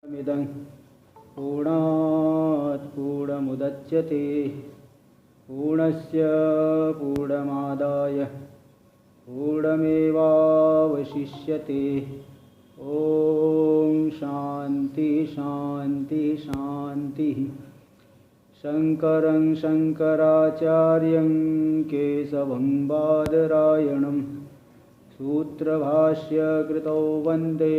मिदं पूर्णात् पूर्णमुदच्यते पूर्णस्य पूर्णमादाय पूर्णमेवावशिष्यते। ॐ शान्ति शान्ति शान्तिः। शङ्करं शङ्कराचार्यं केशवं बादरायणं सूत्रभाष्यकृतौ वन्दे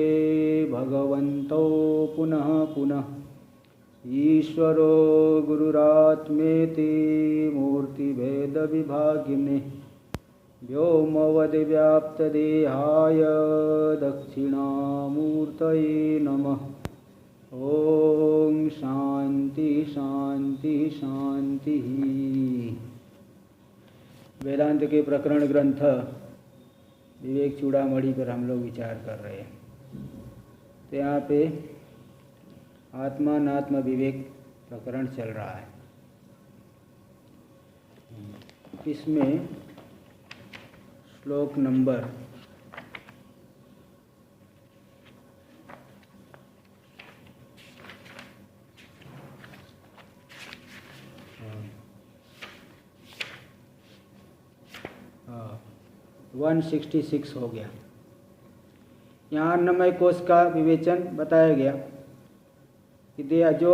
भगवन्तौ पुनः पुनः। ईश्वरो गुरुरात्मेति मूर्तिभेदविभागिने व्योमवद्व्याप्तदेहाय दक्षिणामूर्तये नमः। ओम शांति शांति शांति। वेदांत के प्रकरण ग्रंथ विवेक चूड़ामणि पर हम लोग विचार कर रहे हैं। तो यहाँ पे आत्मानात्म विवेक प्रकरण चल रहा है। इसमें श्लोक नंबर 166 हो गया। यहाँ अन्नमय कोश का विवेचन बताया गया कि जो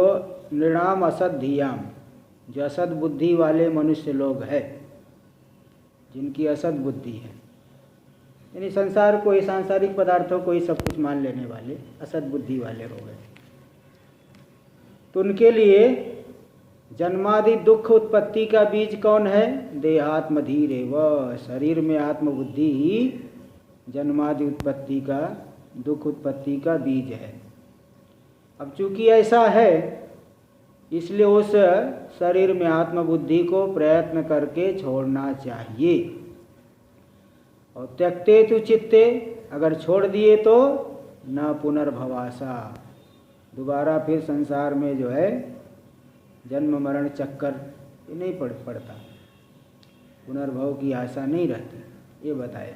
नृणाम असद धियाम, जो असद बुद्धि वाले मनुष्य लोग हैं, जिनकी असद बुद्धि है, यानी संसार को, सांसारिक पदार्थों को ही सब कुछ मान लेने वाले असद बुद्धि वाले लोग हैं, तो उनके लिए जन्मादि दुख उत्पत्ति का बीज कौन है? देहात्म धीरेव। शरीर में आत्मबुद्धि ही जन्मादि उत्पत्ति का, दुख उत्पत्ति का बीज है। अब चूंकि ऐसा है, इसलिए उस शरीर में आत्मबुद्धि को प्रयत्न करके छोड़ना चाहिए। और त्यक्ते तु चित्ते, अगर छोड़ दिए तो न पुनर्भवासा, दोबारा फिर संसार में जो है जन्म मरण चक्कर ये नहीं पड़ता, पुनर्भव की आशा नहीं रहती, ये बताया।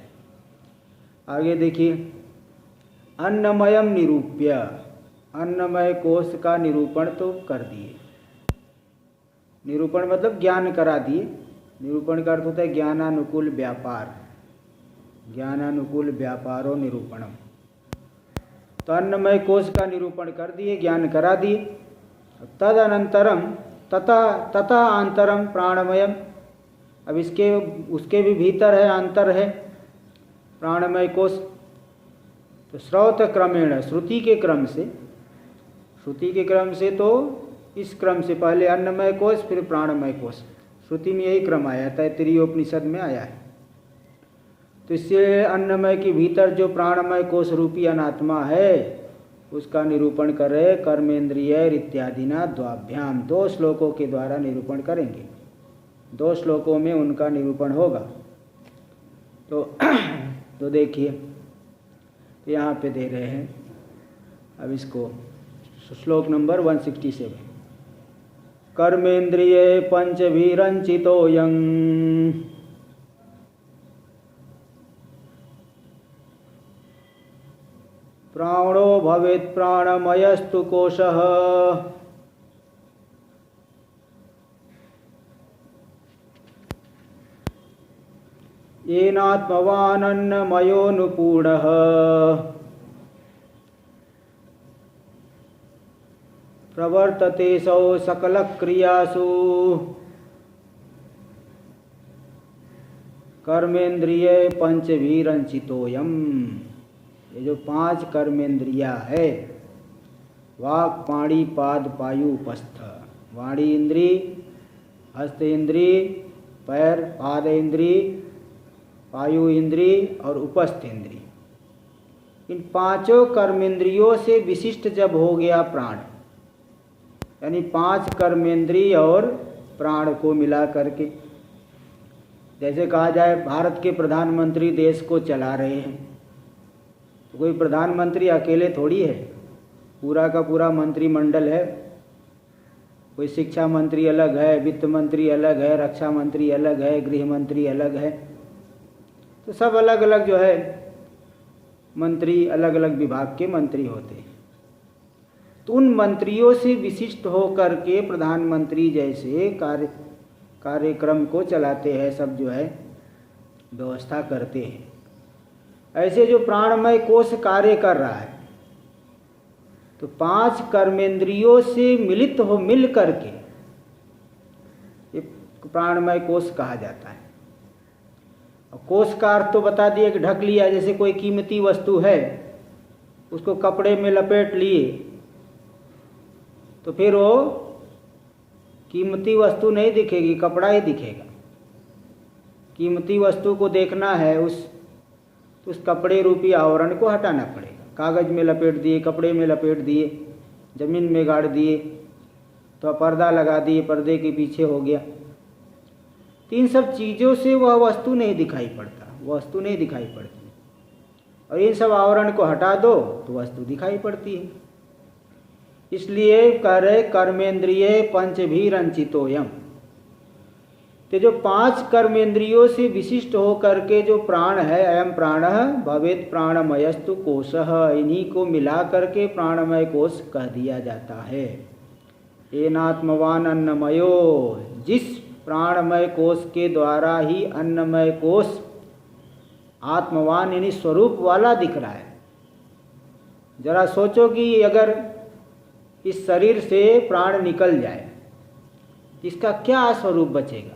आगे देखिए, अन्नमयम निरूप्य, अन्नमय कोश का निरूपण तो कर दिए। निरूपण मतलब ज्ञान करा दिए। निरूपण का अर्थ होता है ज्ञानानुकूल व्यापार, ज्ञानानुकूल व्यापारो निरूपणम। तो अन्नमय कोश का निरूपण कर दिए, ज्ञान करा दिए। तदनंतरम तथा आंतरम प्राणमयम, अब उसके भी भीतर है, अंतर है प्राणमय कोश। तो श्रौत क्रमेण, श्रुति के क्रम से तो इस क्रम से पहले अन्नमय कोश, फिर प्राणमय कोश, श्रुति में यही क्रम आया, तैत्तिरीयोपनिषद में आया है। तो इससे अन्नमय के भीतर जो प्राणमय कोश रूपी अनात्मा है, उसका निरूपण कर रहे कर्मेंद्रिय इत्यादिना द्वाभ्याम, 2 श्लोकों के द्वारा निरूपण करेंगे। 2 श्लोकों में उनका निरूपण होगा। तो देखिए, तो यहाँ पे दे रहे हैं अब इसको, श्लोक नंबर 167। कर्मेंद्रिय पंचभिरंचितोऽयं प्राणो भवेत् प्राणमयस्तु कोशः येनात्मवानन्नमयोऽनुपूर्णः प्रवर्तते सौ सकलक्रियासु कर्मेंद्रिय पंचभिरंचितोऽयम्। ये जो 5 कर्मेंद्रिया है, वाक् पाणी पाद पायु उपस्थ, वाणी इंद्री, हस्त इंद्री, पैर पाद इंद्री, पायु इंद्री और उपस्थ इंद्री, इन 5 कर्मेंद्रियों से विशिष्ट जब हो गया प्राण, यानी 5 कर्मेंद्रिय और प्राण को मिला करके, जैसे कहा जाए भारत के प्रधानमंत्री देश को चला रहे हैं, तो कोई प्रधानमंत्री अकेले थोड़ी है, पूरा का पूरा मंत्रिमंडल है। कोई शिक्षा मंत्री अलग है, वित्त मंत्री अलग है, रक्षा मंत्री अलग है, गृह मंत्री अलग है। तो सब अलग अलग जो है मंत्री, अलग अलग विभाग के मंत्री होते हैं। तो उन मंत्रियों से विशिष्ट होकर के प्रधानमंत्री जैसे कार्यक्रम को चलाते हैं, सब जो है व्यवस्था करते हैं। ऐसे जो प्राणमय कोश कार्य कर रहा है, तो 5 कर्मेंद्रियों से मिल करके ये प्राणमय कोश कहा जाता है। और कोश का अर्थ तो बता दिए कि ढक लिया, जैसे कोई कीमती वस्तु है उसको कपड़े में लपेट लिए तो फिर वो कीमती वस्तु नहीं दिखेगी, कपड़ा ही दिखेगा। कीमती वस्तु को देखना है, उस कपड़े रूपी आवरण को हटाना पड़ेगा। कागज में लपेट दिए, कपड़े में लपेट दिए, जमीन में गाड़ दिए, तो पर्दा लगा दिए, पर्दे के पीछे हो गया। तो इन सब चीज़ों से वह वस्तु नहीं दिखाई पड़ता, वस्तु नहीं दिखाई पड़ती। और इन सब आवरण को हटा दो तो वस्तु दिखाई पड़ती है। इसलिए कह रहे कर्मेंद्रिय पंचभिरंचितोयम। तो जो 5 कर्मेंद्रियों से विशिष्ट होकर के जो प्राण है, अयम प्राणः भवेत् प्राणमयस्तु कोशः, इन्हीं को मिला करके प्राणमय कोश कह दिया जाता है। एनात्मवान अन्नमयो, जिस प्राणमय कोश के द्वारा ही अन्नमय कोश आत्मवान यानी स्वरूप वाला दिख रहा है। जरा सोचो कि अगर इस शरीर से प्राण निकल जाए, इसका क्या स्वरूप बचेगा?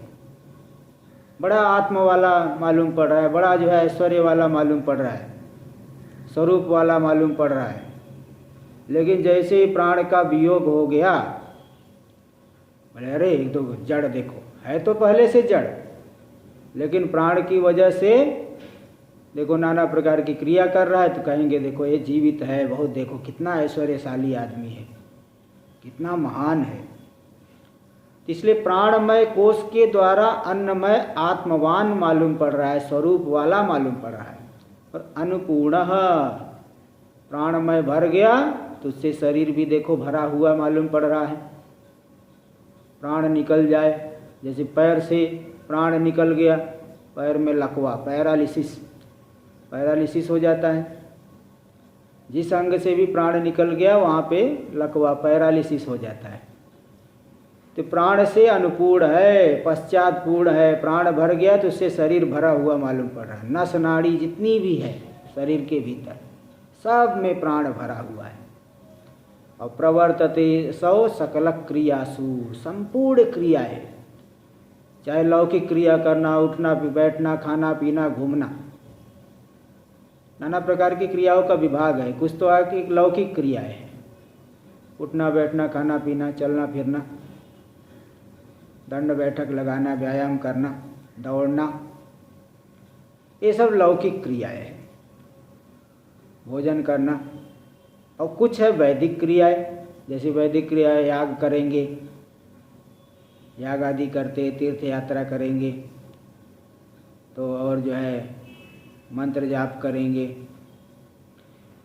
बड़ा आत्म वाला मालूम पड़ रहा है, बड़ा जो है ऐश्वर्य वाला मालूम पड़ रहा है, स्वरूप वाला मालूम पड़ रहा है। लेकिन जैसे ही प्राण का वियोग हो गया, बोले अरे एक तो जड़ देखो, है तो पहले से जड़, लेकिन प्राण की वजह से देखो नाना प्रकार की क्रिया कर रहा है, तो कहेंगे देखो ये जीवित है, बहुत देखो कितना ऐश्वर्यशाली आदमी है, कितना महान है। इसलिए प्राणमय कोश के द्वारा अन्नमय आत्मवान मालूम पड़ रहा है, स्वरूप वाला मालूम पड़ रहा है। और अनुपूर्णः, प्राणमय भर गया तो उससे शरीर भी देखो भरा हुआ मालूम पड़ रहा है। प्राण निकल जाए, जैसे पैर से प्राण निकल गया, पैर में लकवा, पैरालिसिस हो जाता है। जिस अंग से भी प्राण निकल गया वहाँ पे लकवा, पैरालिसिस हो जाता है। तो प्राण से अनुपूर्ण है, पश्चातपूर्ण है। प्राण भर गया तो उससे शरीर भरा हुआ मालूम पड़ रहा है। नस नाड़ी जितनी भी है शरीर के भीतर, सब में प्राण भरा हुआ है। और प्रवर्तते सौ सकल क्रियासु, संपूर्ण क्रियाएं, चाहे लौकिक क्रिया करना, उठना बैठना, खाना पीना, घूमना, नाना प्रकार की क्रियाओं का विभाग है। कुछ तो एक लौकिक क्रियाएं हैं, उठना बैठना, खाना पीना, चलना फिरना, दंड बैठक लगाना, व्यायाम करना, दौड़ना, ये सब लौकिक क्रियाएं हैं, भोजन करना। और कुछ है वैदिक क्रियाएं, जैसे वैदिक क्रियाएं याग करेंगे, याग आदि करते, तीर्थ यात्रा करेंगे तो, और जो है मंत्र जाप करेंगे,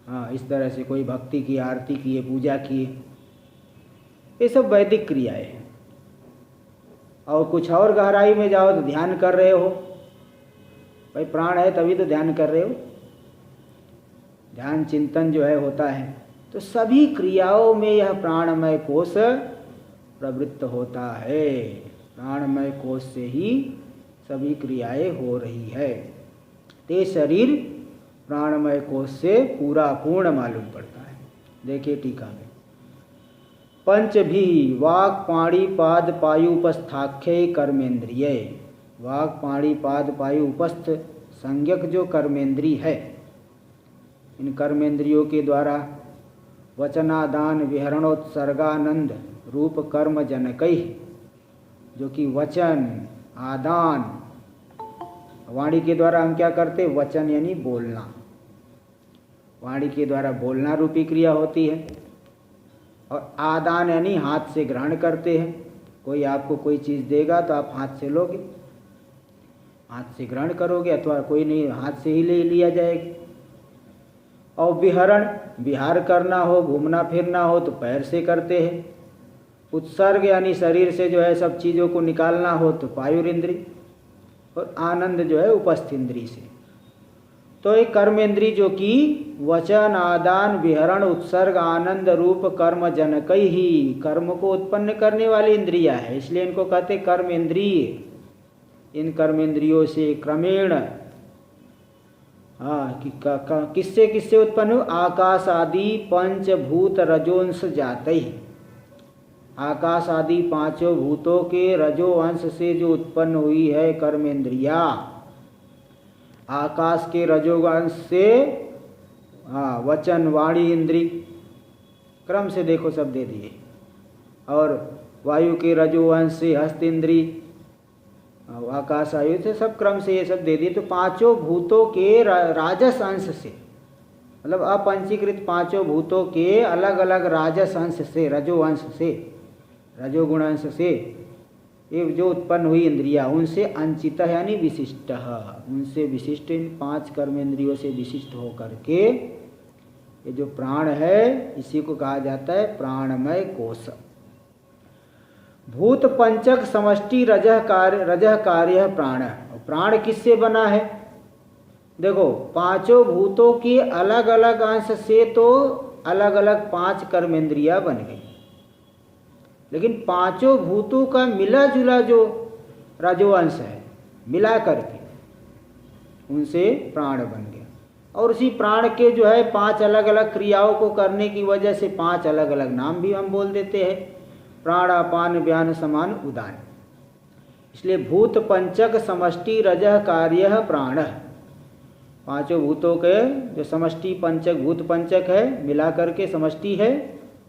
हाँ इस तरह से कोई भक्ति की, आरती किए, पूजा किए, ये सब वैदिक क्रियाएं हैं। और कुछ और गहराई में जाओ तो ध्यान कर रहे हो, भाई प्राण है तभी तो ध्यान कर रहे हो, ध्यान चिंतन जो है होता है। तो सभी क्रियाओं में यह प्राणमय कोश प्रवृत्त होता है। प्राणमय कोश से ही सभी क्रियाएं हो रही है। ते शरीर प्राणमय कोश से पूरा पूर्ण मालूम पड़ता है। देखिए टीका में, पंच भी वाक पाणी पाद पायु उपस्थाख्य कर्मेंद्रिय, वाक पाणी पाद पायु उपस्थ संज्ञक जो कर्मेंद्री है, इन कर्मेंद्रियों के द्वारा वचनादान विहरणोत्सर्गानंद रूप कर्म जनकई, जो कि वचन आदान, वाणी के द्वारा हम क्या करते, वचन यानी बोलना, वाणी के द्वारा बोलना रूपी क्रिया होती है। और आदान यानी हाथ से ग्रहण करते हैं। कोई आपको कोई चीज़ देगा तो आप हाथ से लोगे, हाथ से ग्रहण करोगे, अथवा कोई नहीं हाथ से ही ले लिया जाएगा। और विहरण, विहार करना हो, घूमना फिरना हो तो पैर से करते हैं। उत्सर्ग यानी शरीर से जो है सब चीज़ों को निकालना हो तो पायुर इंद्री, और आनंद जो है उपस्थ इंद्री से। तो एक कर्मेंद्री जो कि वचन आदान विहरण उत्सर्ग आनंद रूप कर्म जनक ही कर्म को उत्पन्न करने वाली इंद्रिया है, इसलिए इनको कहते कर्म इंद्रिय। इन कर्मेंद्रियों से क्रमेण किससे किससे उत्पन्न हो? आकाश आदि पंचभूत रजोंश जाते ही, आकाश आदि पांचों भूतों के रजो अंश से जो उत्पन्न हुई है कर्मेंद्रिया, आकाश के रजोगंश से वचन वाणी इंद्री, क्रम से देखो सब दे दिए, और वायु के रजोवंश से हस्त इंद्री, आकाश आयु से सब क्रम से ये सब दे दिए। तो पांचों भूतों के राजस अंश से, मतलब अपंचीकृत पांचों भूतों के अलग अलग राजस अंश से, रजोवंश से, रजोगुण अंश से ये जो उत्पन्न हुई इंद्रिया, उनसे अंचित यानी विशिष्ट, उनसे विशिष्ट, इन पांच कर्मेंद्रियों से विशिष्ट होकर के ये जो प्राण है इसी को कहा जाता है प्राणमय कोश। भूत पंचक समष्टि रजः कार्य प्राण। प्राण किससे बना है? देखो पांचों भूतों के अलग अलग अंश से तो अलग अलग पांच कर्मेंद्रियां बन गई, लेकिन पांचों भूतों का मिला जुला जो रजोवंश है मिला करके उनसे प्राण बन गया। और उसी प्राण के जो है पांच अलग अलग क्रियाओं को करने की वजह से पांच अलग अलग नाम भी हम बोल देते हैं, प्राण अपान व्यान समान उदान। इसलिए भूत पंचक समष्टि रजः कार्य प्राण। पांचों भूतों के जो समष्टि पंचक भूत पंचक है मिला करके समष्टि है,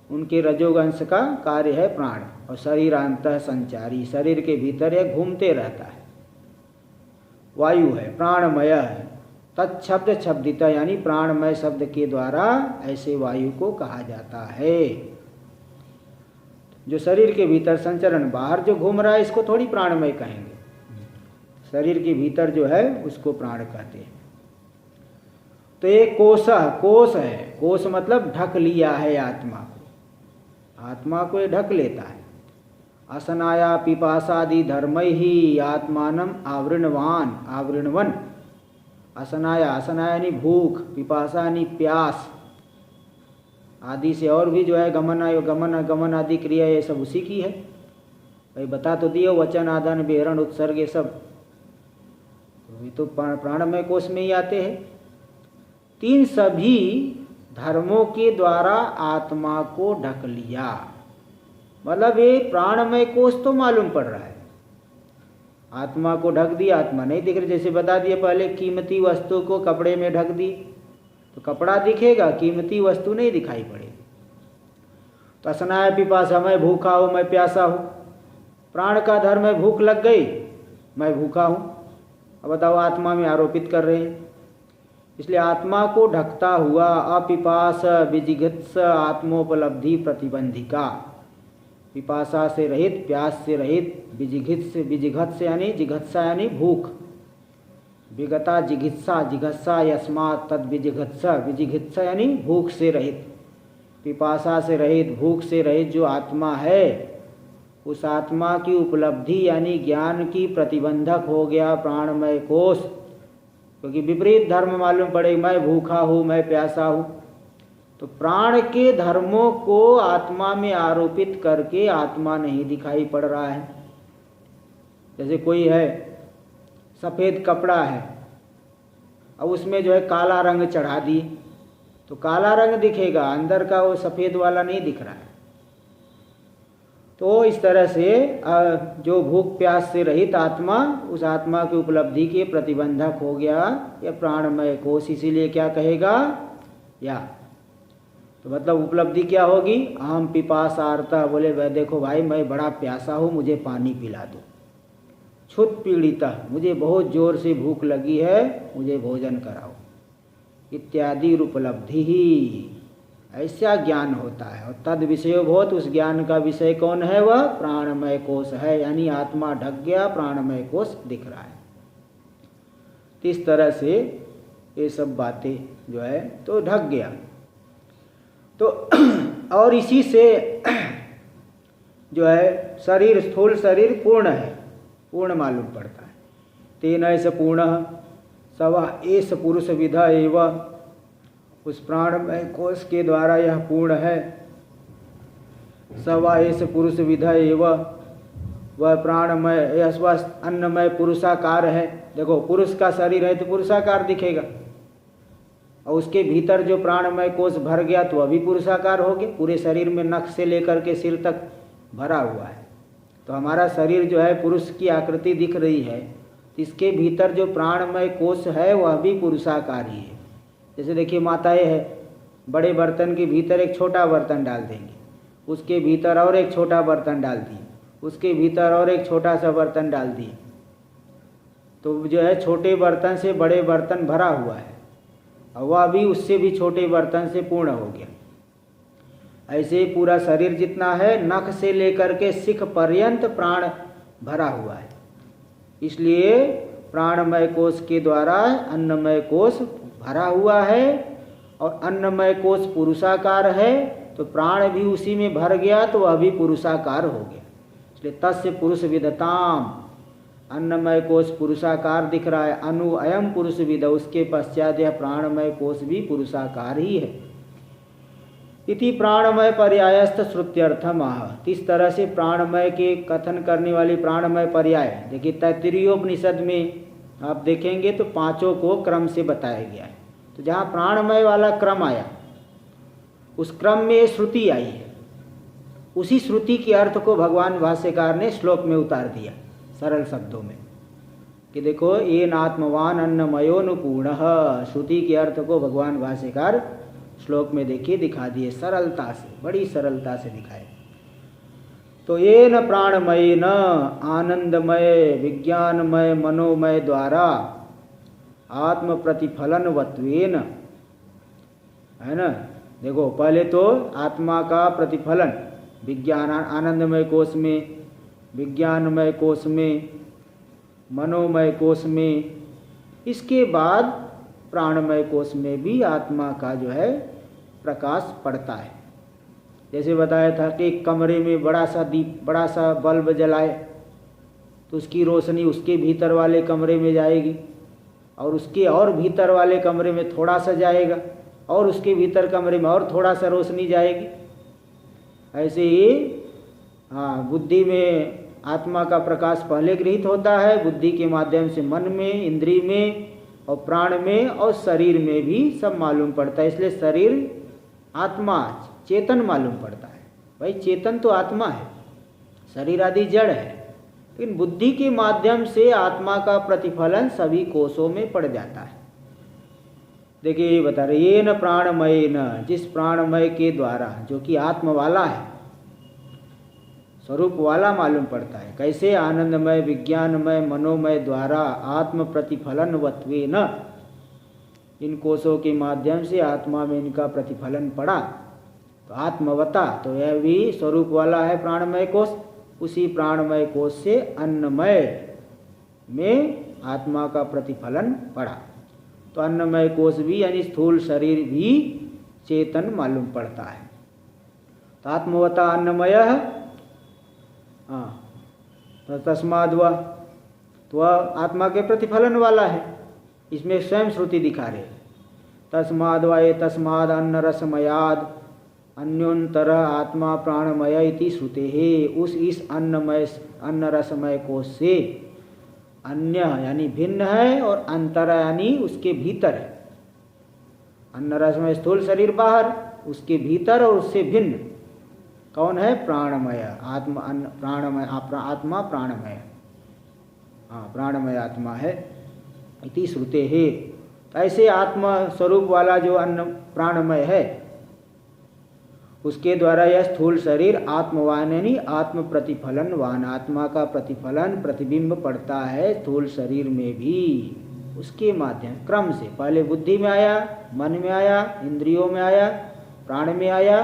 उनके रजोगंश का कार्य है प्राण। और शरीर अंतः संचारी, शरीर के भीतर यह घूमते रहता है। वायु है प्राणमय है, तत्शब्द शब्दिता यानी प्राणमय शब्द के द्वारा ऐसे वायु को कहा जाता है। जो शरीर के भीतर संचरण, बाहर जो घूम रहा है इसको थोड़ी प्राणमय कहेंगे, शरीर के भीतर जो है उसको प्राण कहते हैं। तो ये कोश है, कोश मतलब ढक लिया है आत्मा को, आत्मा को ये ढक लेता है। असनाया पिपासादि धर्म ही आत्मानम आवृणवान, आवृणवन। असनाया, असनाया यानी भूख, पिपासा यानी प्यास, आदि से और भी जो है गमन आदि क्रिया ये सब उसी की है। भाई बता तो दिए, वचन आदान विहरण उत्सर्ग ये सब तो प्राणमय कोश में ही आते हैं। तीन सभी धर्मों के द्वारा आत्मा को ढक लिया, मतलब ये प्राणमय कोश तो मालूम पड़ रहा है, आत्मा को ढक दिया, आत्मा नहीं दिख रही। जैसे बता दिए पहले, कीमती वस्तु को कपड़े में ढक दी तो कपड़ा दिखेगा, कीमती वस्तु नहीं दिखाई पड़ेगी। तो असनाय पिपासा, मैं भूखा हूँ, मैं प्यासा हूँ, प्राण का धर्म है भूख लग गई, मैं भूखा हूँ। अब बताओ आत्मा में आरोपित कर रहे हैं। इसलिए आत्मा को ढकता हुआ अपिपास विजिघित्स आत्मोपलब्धि प्रतिबंधिका, पिपासा से रहित, प्यास से रहित, विजिघत्स यानी जिघत्सा यानी भूख, विगता जिघित्सा, जिघत्सा यस्मात् तद विजिघत्सा, विजिघित्सा यानी भूख से रहित, पिपासा से रहित, भूख से रहित जो आत्मा है, उस आत्मा की उपलब्धि यानी ज्ञान की प्रतिबंधक हो गया प्राणमय कोश। क्योंकि विपरीत धर्म मालूम पड़े, मैं भूखा हूँ, मैं प्यासा हूँ, तो प्राण के धर्मों को आत्मा में आरोपित करके आत्मा नहीं दिखाई पड़ रहा है। जैसे कोई है, सफ़ेद कपड़ा है, अब उसमें जो है काला रंग चढ़ा दिए तो काला रंग दिखेगा, अंदर का वो सफ़ेद वाला नहीं दिख रहा है। तो इस तरह से जो भूख प्यास से रहित आत्मा, उस आत्मा की उपलब्धि के प्रतिबंधक हो गया यह प्राणमय कोश। इसीलिए क्या कहेगा या, तो मतलब उपलब्धि क्या होगी, अहम पिपासार्ता, बोले वह देखो भाई मैं बड़ा प्यासा हूँ, मुझे पानी पिला दो। क्षुत पीड़िता, मुझे बहुत जोर से भूख लगी है, मुझे भोजन कराओ, इत्यादि उपलब्धि ही, ऐसा ज्ञान होता है। और तद विषय बहुत, उस ज्ञान का विषय कौन है, वह प्राणमय कोश है, यानी आत्मा ढक गया, प्राणमय कोश दिख रहा है। इस तरह से ये सब बातें जो है तो ढक गया। तो और इसी से जो है शरीर, स्थूल शरीर पूर्ण है, पूर्ण मालूम पड़ता है। तेन ऐसे पूर्ण सवा एस पुरुष विधा एवं, उस प्राणमय कोश के द्वारा यह पूर्ण है। सवा एस पुरुष विधा एवं, वह प्राणमय यह अन्नमय पुरुषाकार है। देखो पुरुष का शरीर है तो पुरुषाकार दिखेगा, और उसके भीतर जो प्राणमय कोश भर गया तो वह भी पुरुषाकार हो गया। पूरे शरीर में नख से लेकर के सिर तक भरा हुआ है। तो हमारा शरीर जो है पुरुष की आकृति दिख रही है, इसके भीतर जो प्राणमय कोश है वह भी पुरुषाकार ही है। जैसे देखिए माताएं है, बड़े बर्तन के भीतर एक छोटा बर्तन डाल देंगे, उसके भीतर और एक छोटा बर्तन डाल दिए, उसके भीतर और एक छोटा सा बर्तन डाल दिए, तो जो है छोटे बर्तन से बड़े बर्तन भरा हुआ है, और वह भी उससे भी छोटे बर्तन से पूर्ण हो गया। ऐसे पूरा शरीर जितना है नख से लेकर के शिख पर्यंत प्राण भरा हुआ है। इसलिए प्राणमय कोश के द्वारा अन्नमय कोश भरा हुआ है, और अन्नमय कोश पुरुषाकार है, तो प्राण भी उसी में भर गया तो वह भी पुरुषाकार हो गया। इसलिए तस्य पुरुष विदताम, अन्नमय कोश पुरुषाकार दिख रहा है। अनु अयम पुरुष विद, उसके पश्चात यह प्राणमय कोश भी पुरुषाकार ही है। इति प्राणमय पर्यायस्थ श्रुत्यर्थम आह। इस तरह से प्राणमय के कथन करने वाली प्राणमय पर्याय, देखिए तैत्तिरीयोपनिषद में आप देखेंगे तो पांचों को क्रम से बताया गया है। तो जहाँ प्राणमय वाला क्रम आया उस क्रम में श्रुति आई है, उसी श्रुति के अर्थ को भगवान भाष्यकार ने श्लोक में उतार दिया सरल शब्दों में कि देखो ये नात्मवान अन्नमयोनुपूर्ण। श्रुति के अर्थ को भगवान भाष्यकार श्लोक में देखिए दिखा दिए सरलता से, बड़ी सरलता से दिखाए। तो ये न प्राणमय न आनंदमय विज्ञानमय मनोमय द्वारा आत्म प्रतिफलनवत्वेन, है ना। देखो पहले तो आत्मा का प्रतिफलन विज्ञान आनंदमय कोश में, विज्ञानमय कोश में, मनोमय कोश में, इसके बाद प्राणमय कोश में भी आत्मा का जो है प्रकाश पड़ता है। जैसे बताया था कि एक कमरे में बड़ा सा दीप, बड़ा सा बल्ब जलाए तो उसकी रोशनी उसके भीतर वाले कमरे में जाएगी, और उसके और भीतर वाले कमरे में थोड़ा सा जाएगा, और उसके भीतर कमरे में और थोड़ा सा रोशनी जाएगी। ऐसे ही बुद्धि में आत्मा का प्रकाश पहले गृहीत होता है, बुद्धि के माध्यम से मन में, इंद्रिय में, और प्राण में, और शरीर में भी सब मालूम पड़ता है। इसलिए शरीर आत्मा चेतन मालूम पड़ता है। भाई चेतन तो आत्मा है, शरीर आदि जड़ है, लेकिन बुद्धि के माध्यम से आत्मा का प्रतिफलन सभी कोशों में पड़ जाता है। देखिए ये बता रहे ये न प्राणमय न, जिस प्राणमय के द्वारा, जो कि आत्म वाला है, स्वरूप वाला मालूम पड़ता है। कैसे? आनंदमय विज्ञानमय मनोमय द्वारा आत्म प्रतिफलनवत्वेन, इन कोशों के माध्यम से आत्मा में इनका प्रतिफलन पड़ा तो आत्मवता, तो यह भी स्वरूप वाला है प्राणमय कोश। उसी प्राणमय कोश से अन्नमय में आत्मा का प्रतिफलन पड़ा, तो अन्नमय कोश भी यानी स्थूल शरीर भी चेतन मालूम पड़ता है। तो आत्मवता अन्नमय, तो तस्माद् वह, तो वह आत्मा के प्रतिफलन वाला है। इसमें स्वयं श्रुति दिखा रहे, तस्माद् व ये तस्माद् अन्न रसमयाद अन्योन्तर आत्मा प्राणमय इति श्रुते है। उस इस अन्न रसमय कोश से अन्य यानी भिन्न है, और अंतर यानी उसके भीतर है। अन्न रसमय स्थूल शरीर बाहर, उसके भीतर और उससे भिन्न कौन है? प्राणमय आत्मा। अन्न प्राणमय आत्मा प्राणमय, प्राणमय आत्मा है इति श्रुते है। ऐसे आत्मा स्वरूप वाला जो अन्न प्राणमय है, उसके द्वारा यह स्थूल शरीर आत्मवान यानी आत्म प्रतिफलन वान, आत्मा का प्रतिफलन प्रतिबिंब पड़ता है स्थूल शरीर में भी। उसके माध्यम क्रम से पहले बुद्धि में आया, मन में आया, इंद्रियों में आया, प्राण में आया,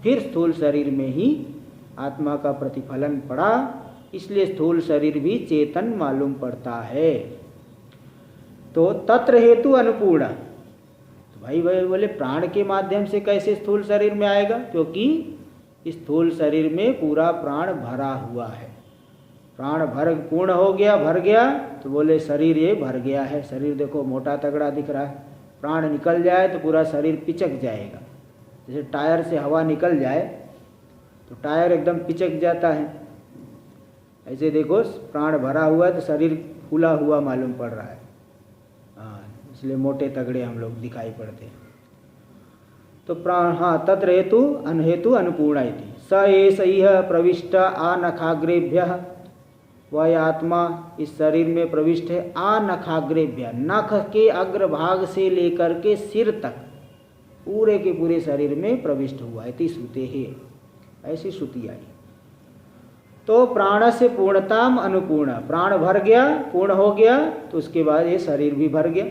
फिर स्थूल शरीर में ही आत्मा का प्रतिफलन पड़ा। इसलिए स्थूल शरीर भी चेतन मालूम पड़ता है। तो तत्र हेतु अनुपूर्ण, तो भाई बोले प्राण के माध्यम से कैसे स्थूल शरीर में आएगा? क्योंकि स्थूल शरीर में पूरा प्राण भरा हुआ है। प्राण पूर्ण हो गया, भर गया, तो बोले शरीर ये भर गया है। शरीर देखो मोटा तगड़ा दिख रहा है। प्राण निकल जाए तो पूरा शरीर पिचक जाएगा। जैसे टायर से हवा निकल जाए तो टायर एकदम पिचक जाता है। ऐसे देखो प्राण भरा हुआ है तो शरीर फूला हुआ मालूम पड़ रहा है। हाँ, इसलिए मोटे तगड़े हम लोग दिखाई पड़ते हैं। तो प्राण, हाँ, तत्र हेतु अनहेतु अनुपूर्ण इति स एष इह प्रविष्ट आनखाग्रेभ्यः। वह आत्मा इस शरीर में प्रविष्ट है आनखाग्रेभ्यः, नख के अग्रभाग से लेकर के सिर तक पूरे के पूरे शरीर में प्रविष्ट हुआ इति श्रुते है। ऐसी श्रुति आई। तो प्राण से पूर्णताम अनुपूर्ण, प्राण भर गया, पूर्ण हो गया, तो उसके बाद ये शरीर भी भर गया।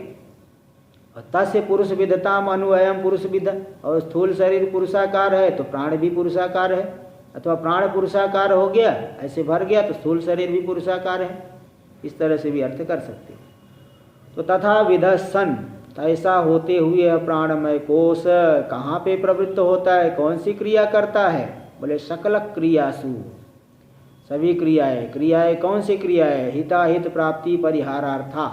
और तस्य पुरुष विधताम अनुअयम पुरुष विध, और स्थूल शरीर पुरुषाकार है तो प्राण भी पुरुषाकार है, अथवा प्राण पुरुषाकार हो गया, ऐसे भर गया तो स्थूल शरीर भी पुरुषाकार है। इस तरह से भी अर्थ कर सकते। तो तथा विध सन, ऐसा होते हुए प्राणमय कोश कहाँ पे प्रवृत्त होता है, कौन सी क्रिया करता है? बोले सकल क्रियासु, सभी क्रियाएं। क्रियाएं कौन सी क्रियाएं? हिताहित प्राप्ति परिहारार्था।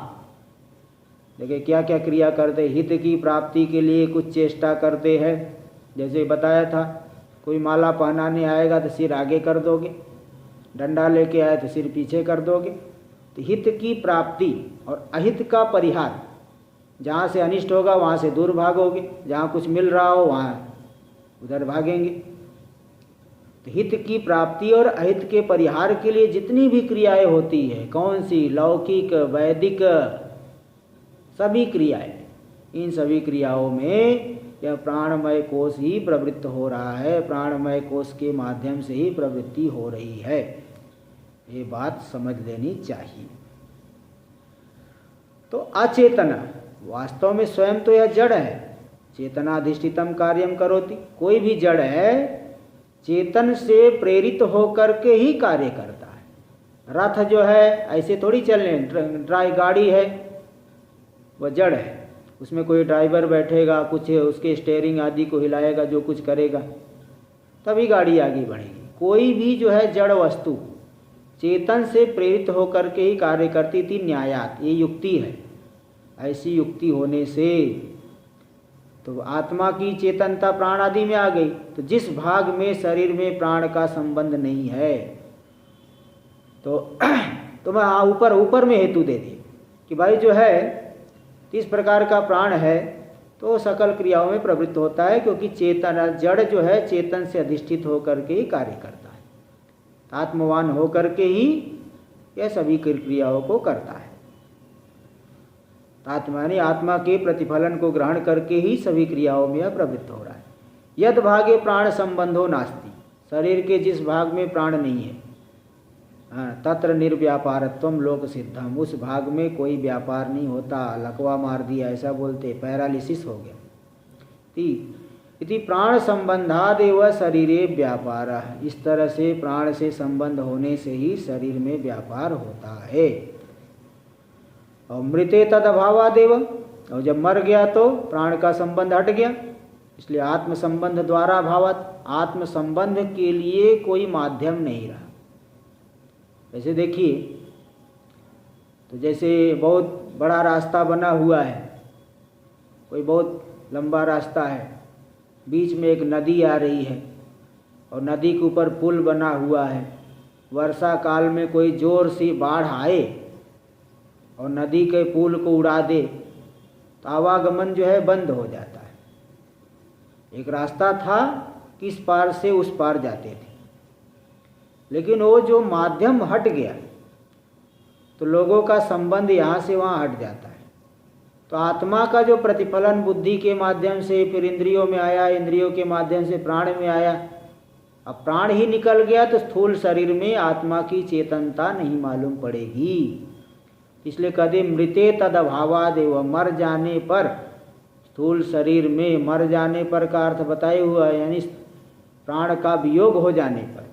देखिए क्या क्या क्रिया करते। हित की प्राप्ति के लिए कुछ चेष्टा करते हैं। जैसे बताया था, कोई माला पहनाने आएगा तो सिर आगे कर दोगे, डंडा लेके आए तो सिर पीछे कर दोगे। तो हित की प्राप्ति और अहित का परिहार, जहाँ से अनिष्ट होगा वहाँ से दूर भागोगे, जहाँ कुछ मिल रहा हो वहाँ उधर भागेंगे। तो हित की प्राप्ति और अहित के परिहार के लिए जितनी भी क्रियाएं होती है, कौन सी? लौकिक, वैदिक, सभी क्रियाएं। इन सभी क्रियाओं में यह प्राणमय कोश ही प्रवृत्त हो रहा है, प्राणमय कोश के माध्यम से ही प्रवृत्ति हो रही है। ये बात समझ लेनी चाहिए। तो अचेतन, वास्तव में स्वयं तो यह जड़ है। चेतनाधिष्ठितम कार्यम करोति, कोई भी जड़ है चेतन से प्रेरित होकर के ही कार्य करता है। रथ जो है ऐसे थोड़ी चलने, ड्राई गाड़ी है, वह जड़ है, उसमें कोई ड्राइवर बैठेगा, कुछ उसके स्टीयरिंग आदि को हिलाएगा, जो कुछ करेगा, तभी गाड़ी आगे बढ़ेगी। कोई भी जो है जड़ वस्तु चेतन से प्रेरित होकर के ही कार्य करती थी। न्यायात, ये युक्ति है। ऐसी युक्ति होने से तो आत्मा की चेतनता प्राण आदि में आ गई। तो जिस भाग में शरीर में प्राण का संबंध नहीं है, तो मैं हाँ ऊपर में हेतु दे दी कि भाई जो है इस प्रकार का प्राण है तो सकल क्रियाओं में प्रवृत्त होता है, क्योंकि चेतन, जड़ जो है चेतन से अधिष्ठित होकर के ही कार्य करता है। आत्मवान होकर के ही यह सभी क्रियाओं को करता है। आत्मा ने आत्मा के प्रतिफलन को ग्रहण करके ही सभी क्रियाओं में यह प्रवृत्त हो रहा है। यद भागे प्राण संबंधो नास्ति, शरीर के जिस भाग में प्राण नहीं है, तत्र निर्व्यापारत्वम लोक सिद्धम, उस भाग में कोई व्यापार नहीं होता। लकवा मार दिया ऐसा बोलते, पैरालिसिस हो गया। इति प्राण संबंधादेव शरीरे व्यापार, इस तरह से प्राण से संबंध होने से ही शरीर में व्यापार होता है। और मृते तद अभावादेव, और जब मर गया तो प्राण का संबंध हट गया, इसलिए आत्म संबंध द्वारा भावत, आत्म संबंध के लिए कोई माध्यम नहीं रहा। वैसे देखिए, तो जैसे बहुत बड़ा रास्ता बना हुआ है, कोई बहुत लंबा रास्ता है, बीच में एक नदी आ रही है और नदी के ऊपर पुल बना हुआ है। वर्षा काल में कोई जोर से बाढ़ आए और नदी के पुल को उड़ा दे तो आवागमन जो है बंद हो जाता है। एक रास्ता था कि इस पार से उस पार जाते थे, लेकिन वो जो माध्यम हट गया तो लोगों का संबंध यहाँ से वहाँ हट जाता है। तो आत्मा का जो प्रतिफलन बुद्धि के माध्यम से फिर इंद्रियों में आया, इंद्रियों के माध्यम से प्राण में आया, अब प्राण ही निकल गया तो स्थूल शरीर में आत्मा की चेतनता नहीं मालूम पड़ेगी। इसलिए कदे मृते तद अभावादेव, मर जाने पर, स्थूल शरीर में मर जाने पर का अर्थ बताए हुआ है, यानी प्राण का वियोग हो जाने पर।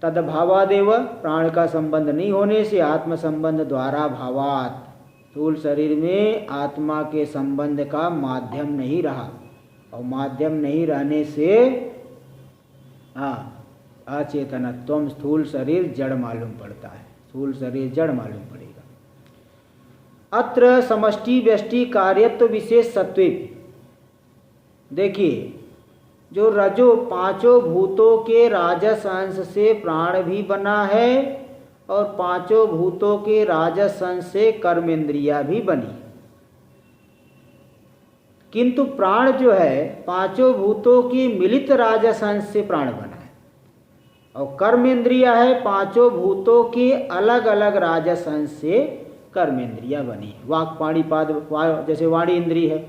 तद भावादेव, प्राण का संबंध नहीं होने से आत्म संबंध द्वारा भावात, स्थूल शरीर में आत्मा के संबंध का माध्यम नहीं रहा, और माध्यम नहीं रहने से अचेतनत्वम, स्थूल शरीर जड़ मालूम पड़ता है, स्थूल शरीर जड़ मालूम पड़ेगा। अत्र समष्टि व्यष्टि कार्यत्व विशेष सत्वे, देखिए जो रजो पांचों भूतों के राजस अंश से प्राण भी बना है और पांचों भूतों के राजस अंश से कर्मेंद्रिया भी बनी, किंतु प्राण जो है पांचों भूतों की मिलित राजस अंश से प्राण बना है और कर्मेंद्रिया है पांचों भूतों के अलग अलग राजस अंश से कर्मेंद्रिया बनी है। वाक पाणी पाद जैसे वाणी इंद्रिय है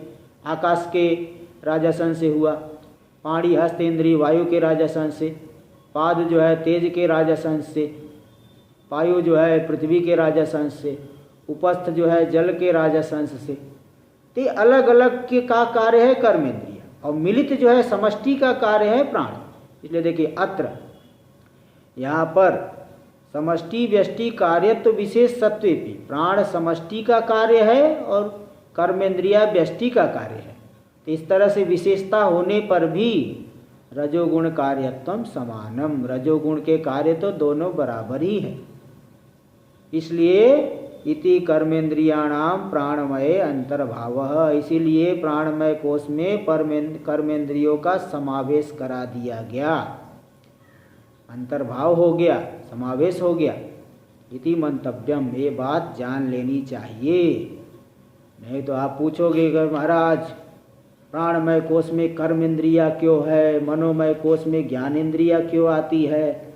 आकाश के राजस अंश से हुआ, पाणी हस्त इंद्रिय वायु के राजस अंश से, पाद जो है तेज के राजस अंश से, वायु जो है पृथ्वी के राजस अंश से, उपस्थ जो है जल के राजस अंश से। तो अलग अलग के का कार्य है कर्मेंद्रिय और मिलित जो है समष्टि का कार्य है प्राण। इसलिए देखिए अत्र यहाँ पर समष्टि व्यष्टि कार्यत्व विशेष सत्वे भी प्राण समष्टि का कार्य है और कर्मेंद्रिया व्यष्टि का कार्य है। तो इस तरह से विशेषता होने पर भी रजोगुण कार्यत्वम समानम, रजोगुण के कार्य तो दोनों बराबर ही है। इसलिए इति कर्मेंद्रियाणाम प्राणमय अंतर्भाव, इसीलिए प्राणमय कोश में कर्मेंद्रियों का समावेश करा दिया गया, अंतर्भाव हो गया, समावेश हो गया। इति मंतव्यम, ये बात जान लेनी चाहिए। नहीं तो आप पूछोगे कि महाराज प्राणमय कोश में कर्मेंद्रिया क्यों है, मनोमय कोश में ज्ञानेंद्रिया क्यों आती है?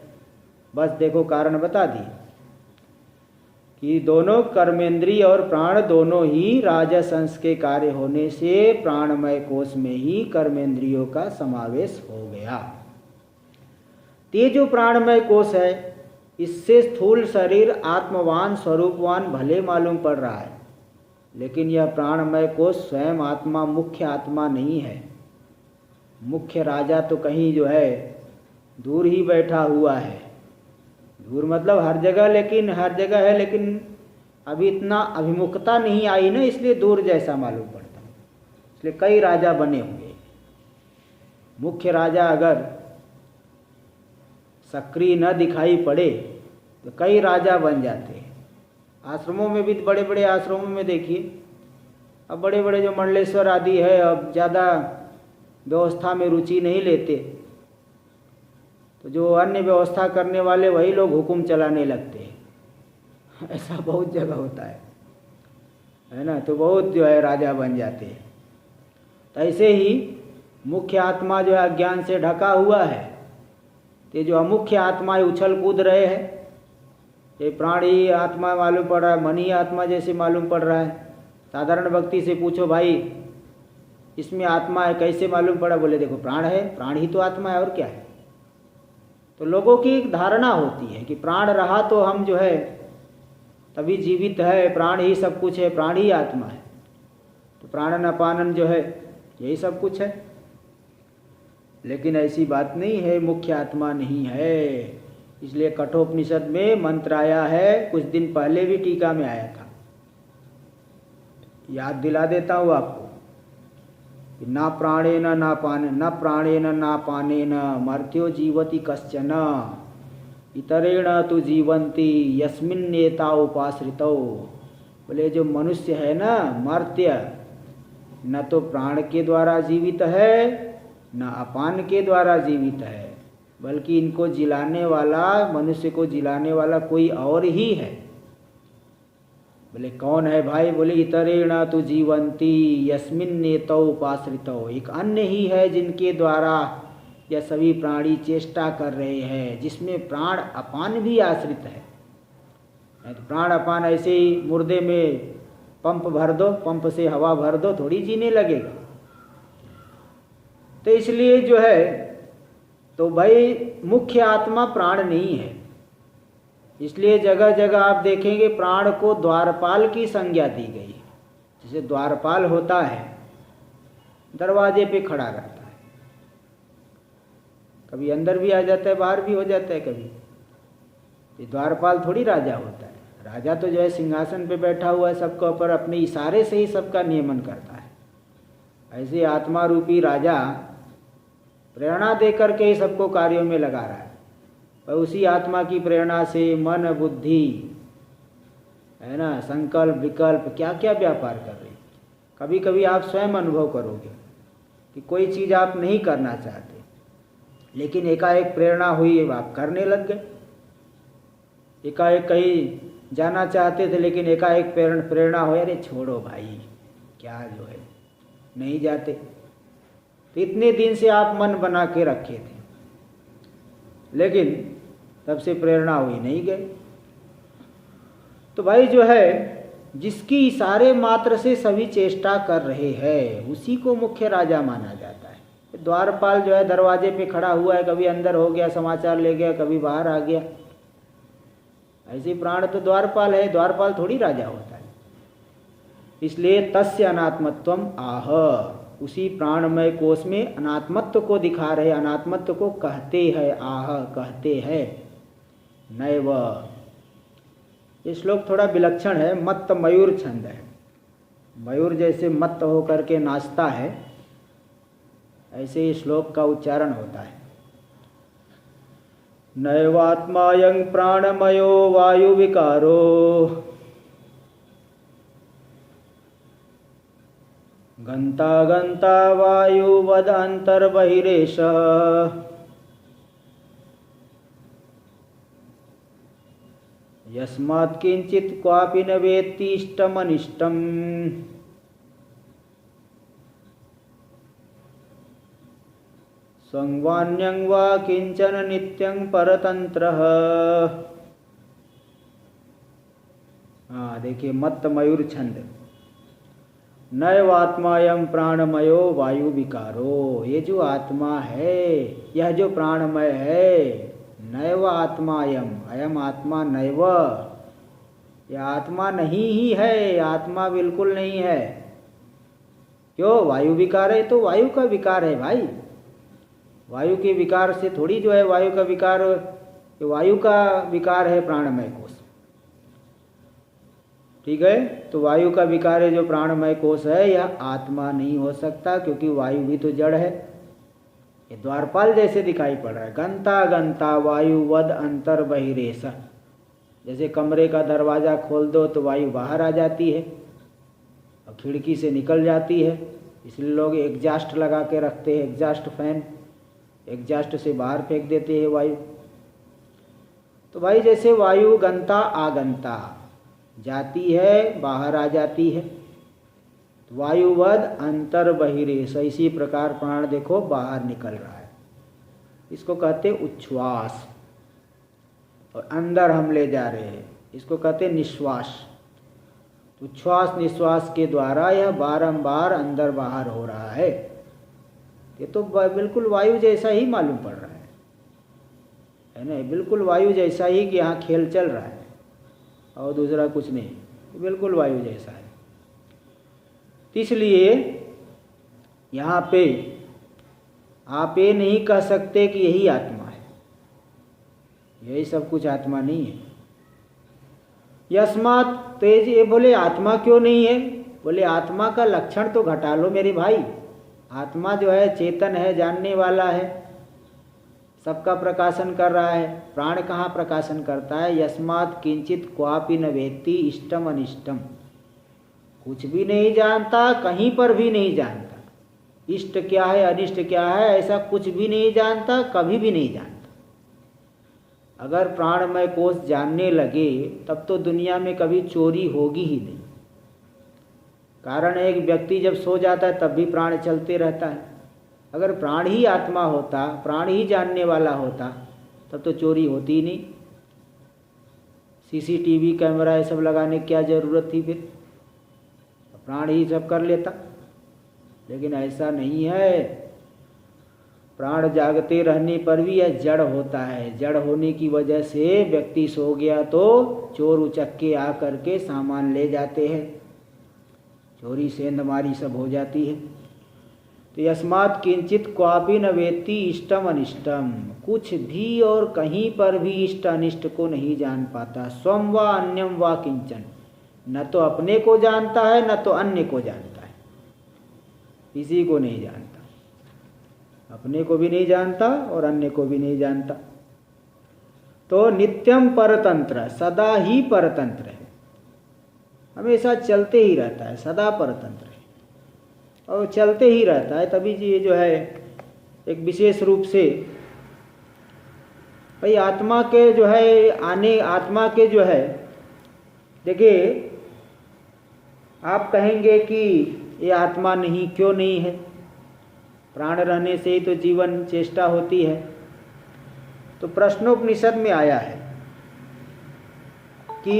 बस देखो कारण बता दी कि दोनों कर्मेंद्रिय और प्राण दोनों ही राजस अंश के कार्य होने से प्राणमय कोश में ही कर्मेंद्रियों का समावेश हो गया। ते जो प्राणमय कोश है इससे स्थूल शरीर आत्मवान स्वरूपवान भले मालूम पड़ रहा है, लेकिन यह प्राणमय कोश स्वयं आत्मा मुख्य आत्मा नहीं है। मुख्य राजा तो कहीं जो है दूर ही बैठा हुआ है, दूर मतलब हर जगह, लेकिन हर जगह है लेकिन अभी इतना अभिमुखता नहीं आई ना, इसलिए दूर जैसा मालूम पड़ता है। इसलिए कई राजा बने हुए। मुख्य राजा अगर सक्रिय न दिखाई पड़े तो कई राजा बन जाते हैं। आश्रमों में भी बड़े बड़े आश्रमों में देखिए, अब बड़े बड़े जो मंडलेश्वर आदि है अब ज़्यादा व्यवस्था में रुचि नहीं लेते, तो जो अन्य व्यवस्था करने वाले वही लोग हुक्म चलाने लगते हैं। ऐसा बहुत जगह होता है ना, तो बहुत जो है राजा बन जाते हैं। तो ऐसे ही मुख्य आत्मा जो है अज्ञान से ढका हुआ है, तो जो अमुख्य आत्मा उछल कूद रहे हैं, ये प्राणी आत्मा मालूम पड़ रहा है, मन ही आत्मा जैसे मालूम पड़ रहा है। साधारण व्यक्ति से पूछो भाई इसमें आत्मा है कैसे मालूम पड़ा, बोले देखो प्राण है, प्राण ही तो आत्मा है और क्या है। तो लोगों की एक धारणा होती है कि प्राण रहा तो हम जो है तभी जीवित है, प्राण ही सब कुछ है, प्राण ही आत्मा है, तो प्राणन अपानन जो है यही सब कुछ है। लेकिन ऐसी बात नहीं है, मुख्य आत्मा नहीं है। इसलिए कठोपनिषद में मंत्र आया है, कुछ दिन पहले भी टीका में आया था, याद दिला देता हूँ आपको। ना प्राणेन ना पाने न प्राणेन ना पानेन मर्त्यो जीवति कश्चन इतरेण तु जीवंती यस्मिन्नेता उपाश्रितौ। बोले जो मनुष्य है ना, मर्त्य न तो प्राण के द्वारा जीवित है न अपान के द्वारा जीवित है, बल्कि इनको जिलाने वाला, मनुष्य को जिलाने वाला कोई और ही है। बोले कौन है भाई? बोले इतरेण तु जीवंती यस्मिन्नेतौ उपाश्रितौ, एक अन्य ही है जिनके द्वारा यह सभी प्राणी चेष्टा कर रहे हैं, जिसमें प्राण अपान भी आश्रित है। तो प्राण अपान ऐसे ही मुर्दे में पंप भर दो, पंप से हवा भर दो, थोड़ी जीने लगेगा। तो इसलिए जो है तो भाई मुख्य आत्मा प्राण नहीं है। इसलिए जगह जगह आप देखेंगे प्राण को द्वारपाल की संज्ञा दी गई। जैसे द्वारपाल होता है दरवाजे पे खड़ा रहता है, कभी अंदर भी आ जाता है, बाहर भी हो जाता है कभी। ये द्वारपाल थोड़ी राजा होता है। राजा तो जो है सिंहासन पे बैठा हुआ है, सबके ऊपर अपने इशारे से ही सबका नियमन करता है। ऐसे आत्मा रूपी राजा प्रेरणा दे करके ही सबको कार्यों में लगा रहा है। और उसी आत्मा की प्रेरणा से मन बुद्धि है ना, संकल्प विकल्प क्या क्या व्यापार कर रही। कभी कभी आप स्वयं अनुभव करोगे कि कोई चीज़ आप नहीं करना चाहते, लेकिन एकाएक प्रेरणा हुई, आप करने लग गए। एकाएक कहीं जाना चाहते थे, लेकिन एकाएक प्रेरणा हो, अरे छोड़ो भाई, क्या जो है, नहीं जाते। तो इतने दिन से आप मन बना के रखे थे, लेकिन तब से प्रेरणा हुई, नहीं गए। तो भाई जो है, जिसकी इशारे मात्र से सभी चेष्टा कर रहे हैं, उसी को मुख्य राजा माना जाता है। द्वारपाल जो है दरवाजे पे खड़ा हुआ है, कभी अंदर हो गया, समाचार ले गया, कभी बाहर आ गया। ऐसे प्राण तो द्वारपाल है, द्वारपाल थोड़ी राजा होता है। इसलिए तस्य अनात्मत्वम आह, उसी प्राणमय कोश में अनात्मत्व को दिखा रहे, अनात्मत्व को कहते हैं, आह कहते हैं। नैव, ये श्लोक थोड़ा विलक्षण है, मत्त मयूर छंद है। मयूर जैसे मत्त होकर के नाचता है, ऐसे इस श्लोक का उच्चारण होता है। नैवात्मायं प्राणमयो वायु विकारो, गंता गंता वायुवद अंतर्बहिरेश, यस्मात् किंचित क्वापि न वेत्ति इष्टमनिष्टम्। संवान्यं वा किंचन नित्यं परतंत्रः। हाँ देखिए, मत्त मयूर छंद। नैवात्मायं प्राणमयो वायु विकारो, ये जो आत्मा है, यह जो प्राणमय है, नैव आत्मायम, अयम आत्मा नैव, यह आत्मा नहीं ही है, आत्मा बिल्कुल नहीं है। क्यों? वायु विकार है, तो वायु का विकार है भाई। वायु के विकार से थोड़ी जो है वायु का विकार, वायु का विकार है प्राणमय कोश, ठीक है। तो वायु का विकार है जो प्राणमय कोश है, यह आत्मा नहीं हो सकता, क्योंकि वायु भी तो जड़ है। ये द्वारपाल जैसे दिखाई पड़ रहा है। गंता गंता वायुवद अंतर बहिरेश, जैसे कमरे का दरवाज़ा खोल दो तो वायु बाहर आ जाती है और खिड़की से निकल जाती है। इसलिए लोग एग्जास्ट लगा के रखते हैं, एग्जास्ट फैन, एग्जास्ट से बाहर फेंक देते हैं वायु। तो भाई जैसे वायु गंता आगंता जाती है, बाहर आ जाती है, वायुवद अंतर बहिरेश, इसी प्रकार प्राण देखो बाहर निकल रहा है। इसको कहते उच्छ्वास, और अंदर हम ले जा रहे हैं, इसको कहते निश्वास। उच्छ्वास निश्वास के द्वारा यह बारंबार अंदर बाहर हो रहा है। ये तो बिल्कुल वायु जैसा ही मालूम पड़ रहा है ना, बिल्कुल वायु जैसा ही कि यहाँ खेल चल रहा है और दूसरा कुछ नहीं, बिल्कुल वायु जैसा है। इसलिए यहाँ पे आप ये नहीं कह सकते कि यही आत्मा है, यही सब कुछ आत्मा नहीं है। यस्मात् तेज, ये बोले आत्मा क्यों नहीं है? बोले आत्मा का लक्षण तो घटा लो मेरे भाई। आत्मा जो है चेतन है, जानने वाला है, सबका प्रकाशन कर रहा है। प्राण कहाँ प्रकाशन करता है? यस्मात् किंचित क्वापि न वेत्ति इष्टम अनिष्टम, कुछ भी नहीं जानता, कहीं पर भी नहीं जानता। इष्ट क्या है, अनिष्ट क्या है, ऐसा कुछ भी नहीं जानता, कभी भी नहीं जानता। अगर प्राणमय कोश जानने लगे तब तो दुनिया में कभी चोरी होगी ही नहीं। कारण एक व्यक्ति जब सो जाता है तब भी प्राण चलते रहता है। अगर प्राण ही आत्मा होता, प्राण ही जानने वाला होता, तब तो चोरी होती ही नहीं। सीसीटीवी कैमरा ये सब लगाने की क्या ज़रूरत थी फिर? प्राण ही सब कर लेता। लेकिन ऐसा नहीं है, प्राण जागते रहने पर भी यह जड़ होता है। जड़ होने की वजह से व्यक्ति सो गया तो चोर उचक्के आ करके सामान ले जाते हैं, चोरी सेंधमारी सब हो जाती है। तो यस्मात् किंचित क्वापि न वेत्ति इष्टम अनिष्टम, कुछ भी और कहीं पर भी इष्ट अनिष्ट को नहीं जान पाता। स्वम व अन्यम व किंचन, न तो अपने को जानता है न तो अन्य को जानता है, किसी को नहीं जानता। अपने को भी नहीं जानता और अन्य को भी नहीं जानता। तो नित्यम परतंत्र, सदा ही परतंत्र है, हमेशा चलते ही रहता है, सदा परतंत्र है और चलते ही रहता है। तभी ये जो है एक विशेष रूप से भाई आत्मा के जो है आत्मा के जो है, देखिए आप कहेंगे कि ये आत्मा नहीं, क्यों नहीं है, प्राण रहने से ही तो जीवन चेष्टा होती है। तो प्रश्नोपनिषद में आया है कि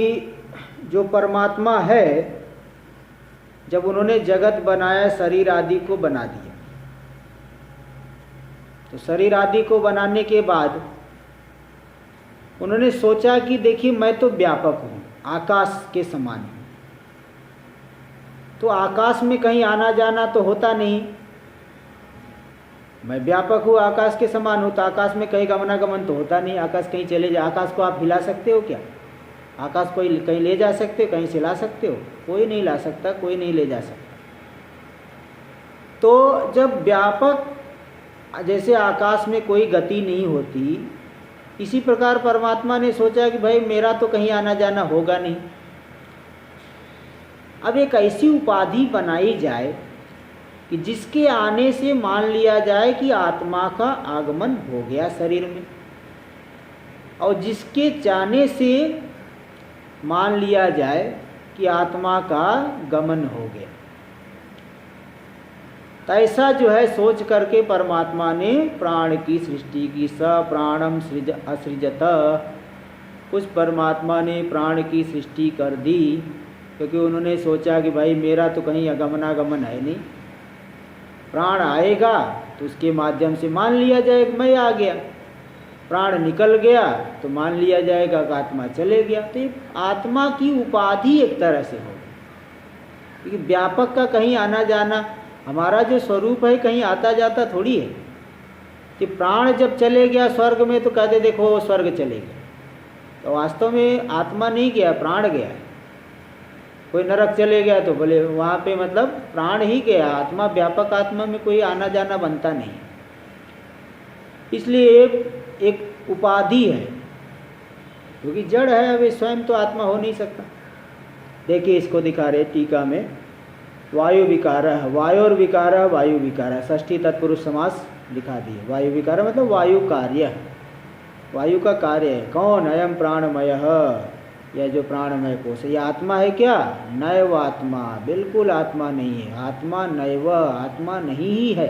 जो परमात्मा है, जब उन्होंने जगत बनाया, शरीर आदि को बना दिया, तो शरीर आदि को बनाने के बाद उन्होंने सोचा कि देखिए मैं तो व्यापक हूँ, आकाश के समान हूँ, तो आकाश में कहीं आना जाना तो होता नहीं, मैं व्यापक हूँ, आकाश के समान हूँ, तो आकाश में कहीं गमनागमन तो होता नहीं, आकाश कहीं चले जाए, आकाश को आप हिला सकते हो क्या? आकाश को कहीं ले जा सकते हो, कहीं से ला सकते हो? कोई नहीं ला सकता, कोई नहीं ले जा सकता। तो जब व्यापक, जैसे आकाश में कोई गति नहीं होती, इसी प्रकार परमात्मा ने सोचा कि भाई मेरा तो कहीं आना जाना होगा नहीं, अब एक ऐसी उपाधि बनाई जाए कि जिसके आने से मान लिया जाए कि आत्मा का आगमन हो गया शरीर में, और जिसके जाने से मान लिया जाए कि आत्मा का गमन हो गया। तो ऐसा जो है सोच करके परमात्मा ने प्राण की सृष्टि की। स प्राणम सृज असृजत, उस परमात्मा ने प्राण की सृष्टि कर दी, क्योंकि उन्होंने सोचा कि भाई मेरा तो कहीं गमनागमन है नहीं, प्राण आएगा तो उसके माध्यम से मान लिया जाए मैं आ गया, प्राण निकल गया तो मान लिया जाएगा कि आत्मा चले गया। तो आत्मा की उपाधि एक तरह से हो, क्योंकि व्यापक का कहीं आना जाना, हमारा जो स्वरूप है कहीं आता जाता थोड़ी है। कि प्राण जब चले गया स्वर्ग में तो कहते देखो वो स्वर्ग चले गया, तो वास्तव में आत्मा नहीं गया, प्राण गया है। कोई नरक चले गया तो बोले वहाँ पे मतलब प्राण ही गया, आत्मा, व्यापक आत्मा में कोई आना जाना बनता नहीं। इसलिए एक उपाधि है, क्योंकि जड़ है, अब स्वयं तो आत्मा हो नहीं सकता। देखिए इसको दिखा रहे टीका में, वायु विकार, वायोर विकार, वायु विकार, षष्ठी तत्पुरुष समास दिखा दिए। वायु विकार मतलब वायु कार्य, वायु का कार्य है। कौन? अयम प्राणमय, यह जो प्राणमय कोश है, यह आत्मा है क्या? नैव आत्मा, बिल्कुल आत्मा नहीं है। आत्मा नैव, आत्मा नहीं ही है।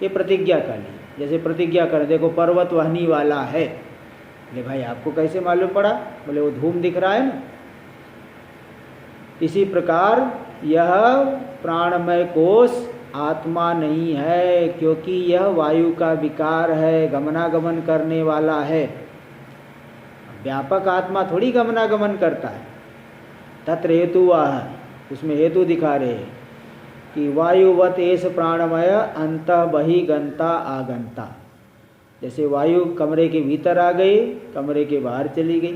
ये प्रतिज्ञा कर ली, जैसे प्रतिज्ञा कर, देखो पर्वत वहनी वाला है। बोले भाई आपको कैसे मालूम पड़ा? बोले वो धूम दिख रहा है ना। इसी प्रकार यह प्राणमय कोश आत्मा नहीं है, क्योंकि यह वायु का विकार है, गमनागमन करने वाला है। व्यापक आत्मा थोड़ी गमनागमन करता है। तत्र हेतु वह, उसमें हेतु दिखा रहे हैं कि वायुवत एष प्राणमय अंतः बहिर्गंता आगंता। जैसे वायु कमरे के भीतर आ गई, कमरे के बाहर चली गई।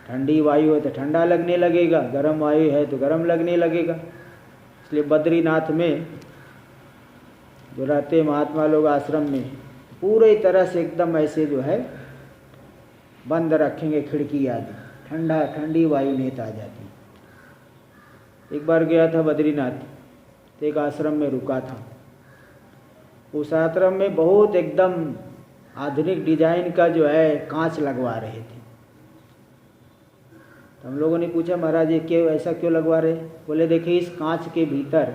ठंडी वायु है तो ठंडा लगने लगेगा, गर्म वायु है तो गर्म लगने लगेगा। इसलिए बद्रीनाथ में जो रहते महात्मा लोग आश्रम में, पूरी तरह से एकदम ऐसे जो है बंद रखेंगे खिड़की आदि, ठंडी वायु नहीं आ जाती। एक बार गया था बद्रीनाथ, तो एक आश्रम में रुका था। उस आश्रम में बहुत एकदम आधुनिक डिजाइन का जो है कांच लगवा रहे थे। तो हम लोगों ने पूछा महाराज ये क्यों, ऐसा क्यों लगवा रहे? बोले देखिए इस कांच के भीतर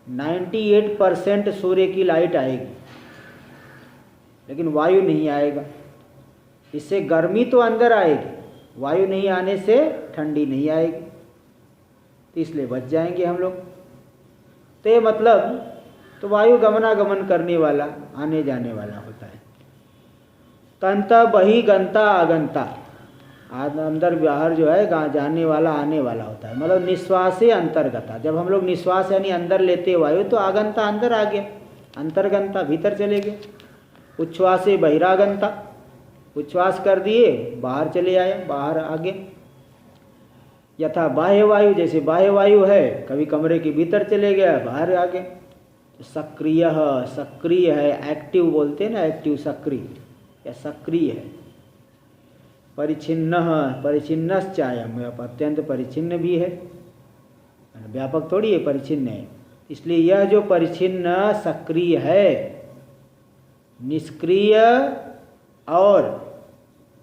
98% सूर्य की लाइट आएगी, लेकिन वायु नहीं आएगा। इससे गर्मी तो अंदर आएगी, वायु नहीं आने से ठंडी नहीं आएगी, तो इसलिए बच जाएंगे हम लोग। तो ये मतलब, तो वायु गमनागमन करने वाला, आने जाने वाला होता है। तंता बहिर्गंता आगंता, अंदर बाहर जो है जाने वाला आने वाला होता है। मतलब निश्वास से अंतर्गता, जब हम लोग निश्वास यानी अंदर लेते वायु तो आगंता अंदर आ गया, अंतर्गंता भीतर चले गए। उच्छ्वास से बहिरागंता, उच्छ्वास कर दिए बाहर चले आए, बाहर आ गए। यथा बाह्य वायु, जैसे बाह्य वायु है कभी कमरे के भीतर चले गया, बाहर आ गए। सक्रिय, सक्रिय है, एक्टिव बोलते हैं ना, एक्टिव सक्रिय। या सक्रिय है। परिच्छिन्न परिच्छिन्नश्चायम, अत्यंत परिच्छिन्न भी है, व्यापक थोड़ी है, परिच्छिन्न है। इसलिए यह जो परिच्छिन्न सक्रिय है, निष्क्रिय और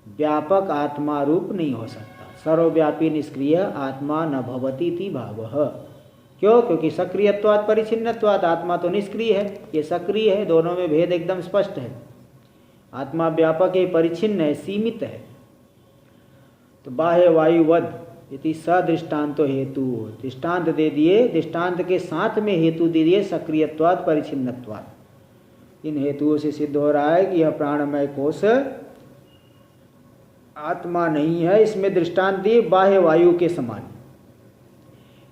व्यापक आत्मा रूप नहीं हो सकता। सर्वव्यापी निष्क्रिय आत्मा न भवति इति भावः। क्यों? क्योंकि सक्रियत्वात् परिच्छिन्नत्वात्, आत्मा तो निष्क्रिय है, ये सक्रिय है, दोनों में भेद एकदम स्पष्ट है। आत्मा व्यापक है, परिच्छिन्न है, सीमित है। तो बाह्य वायुवद इति सदृष्टान्तो हेतु, दृष्टांत दे दिए, दृष्टांत के साथ में हेतु दे दिए, सक्रियत्वात् परिच्छिन्नत्वात्। इन हेतुओं से सिद्ध हो रहा है कि यह प्राणमय कोश आत्मा नहीं है। इसमें दृष्टांत दिए बाह्य वायु के समान।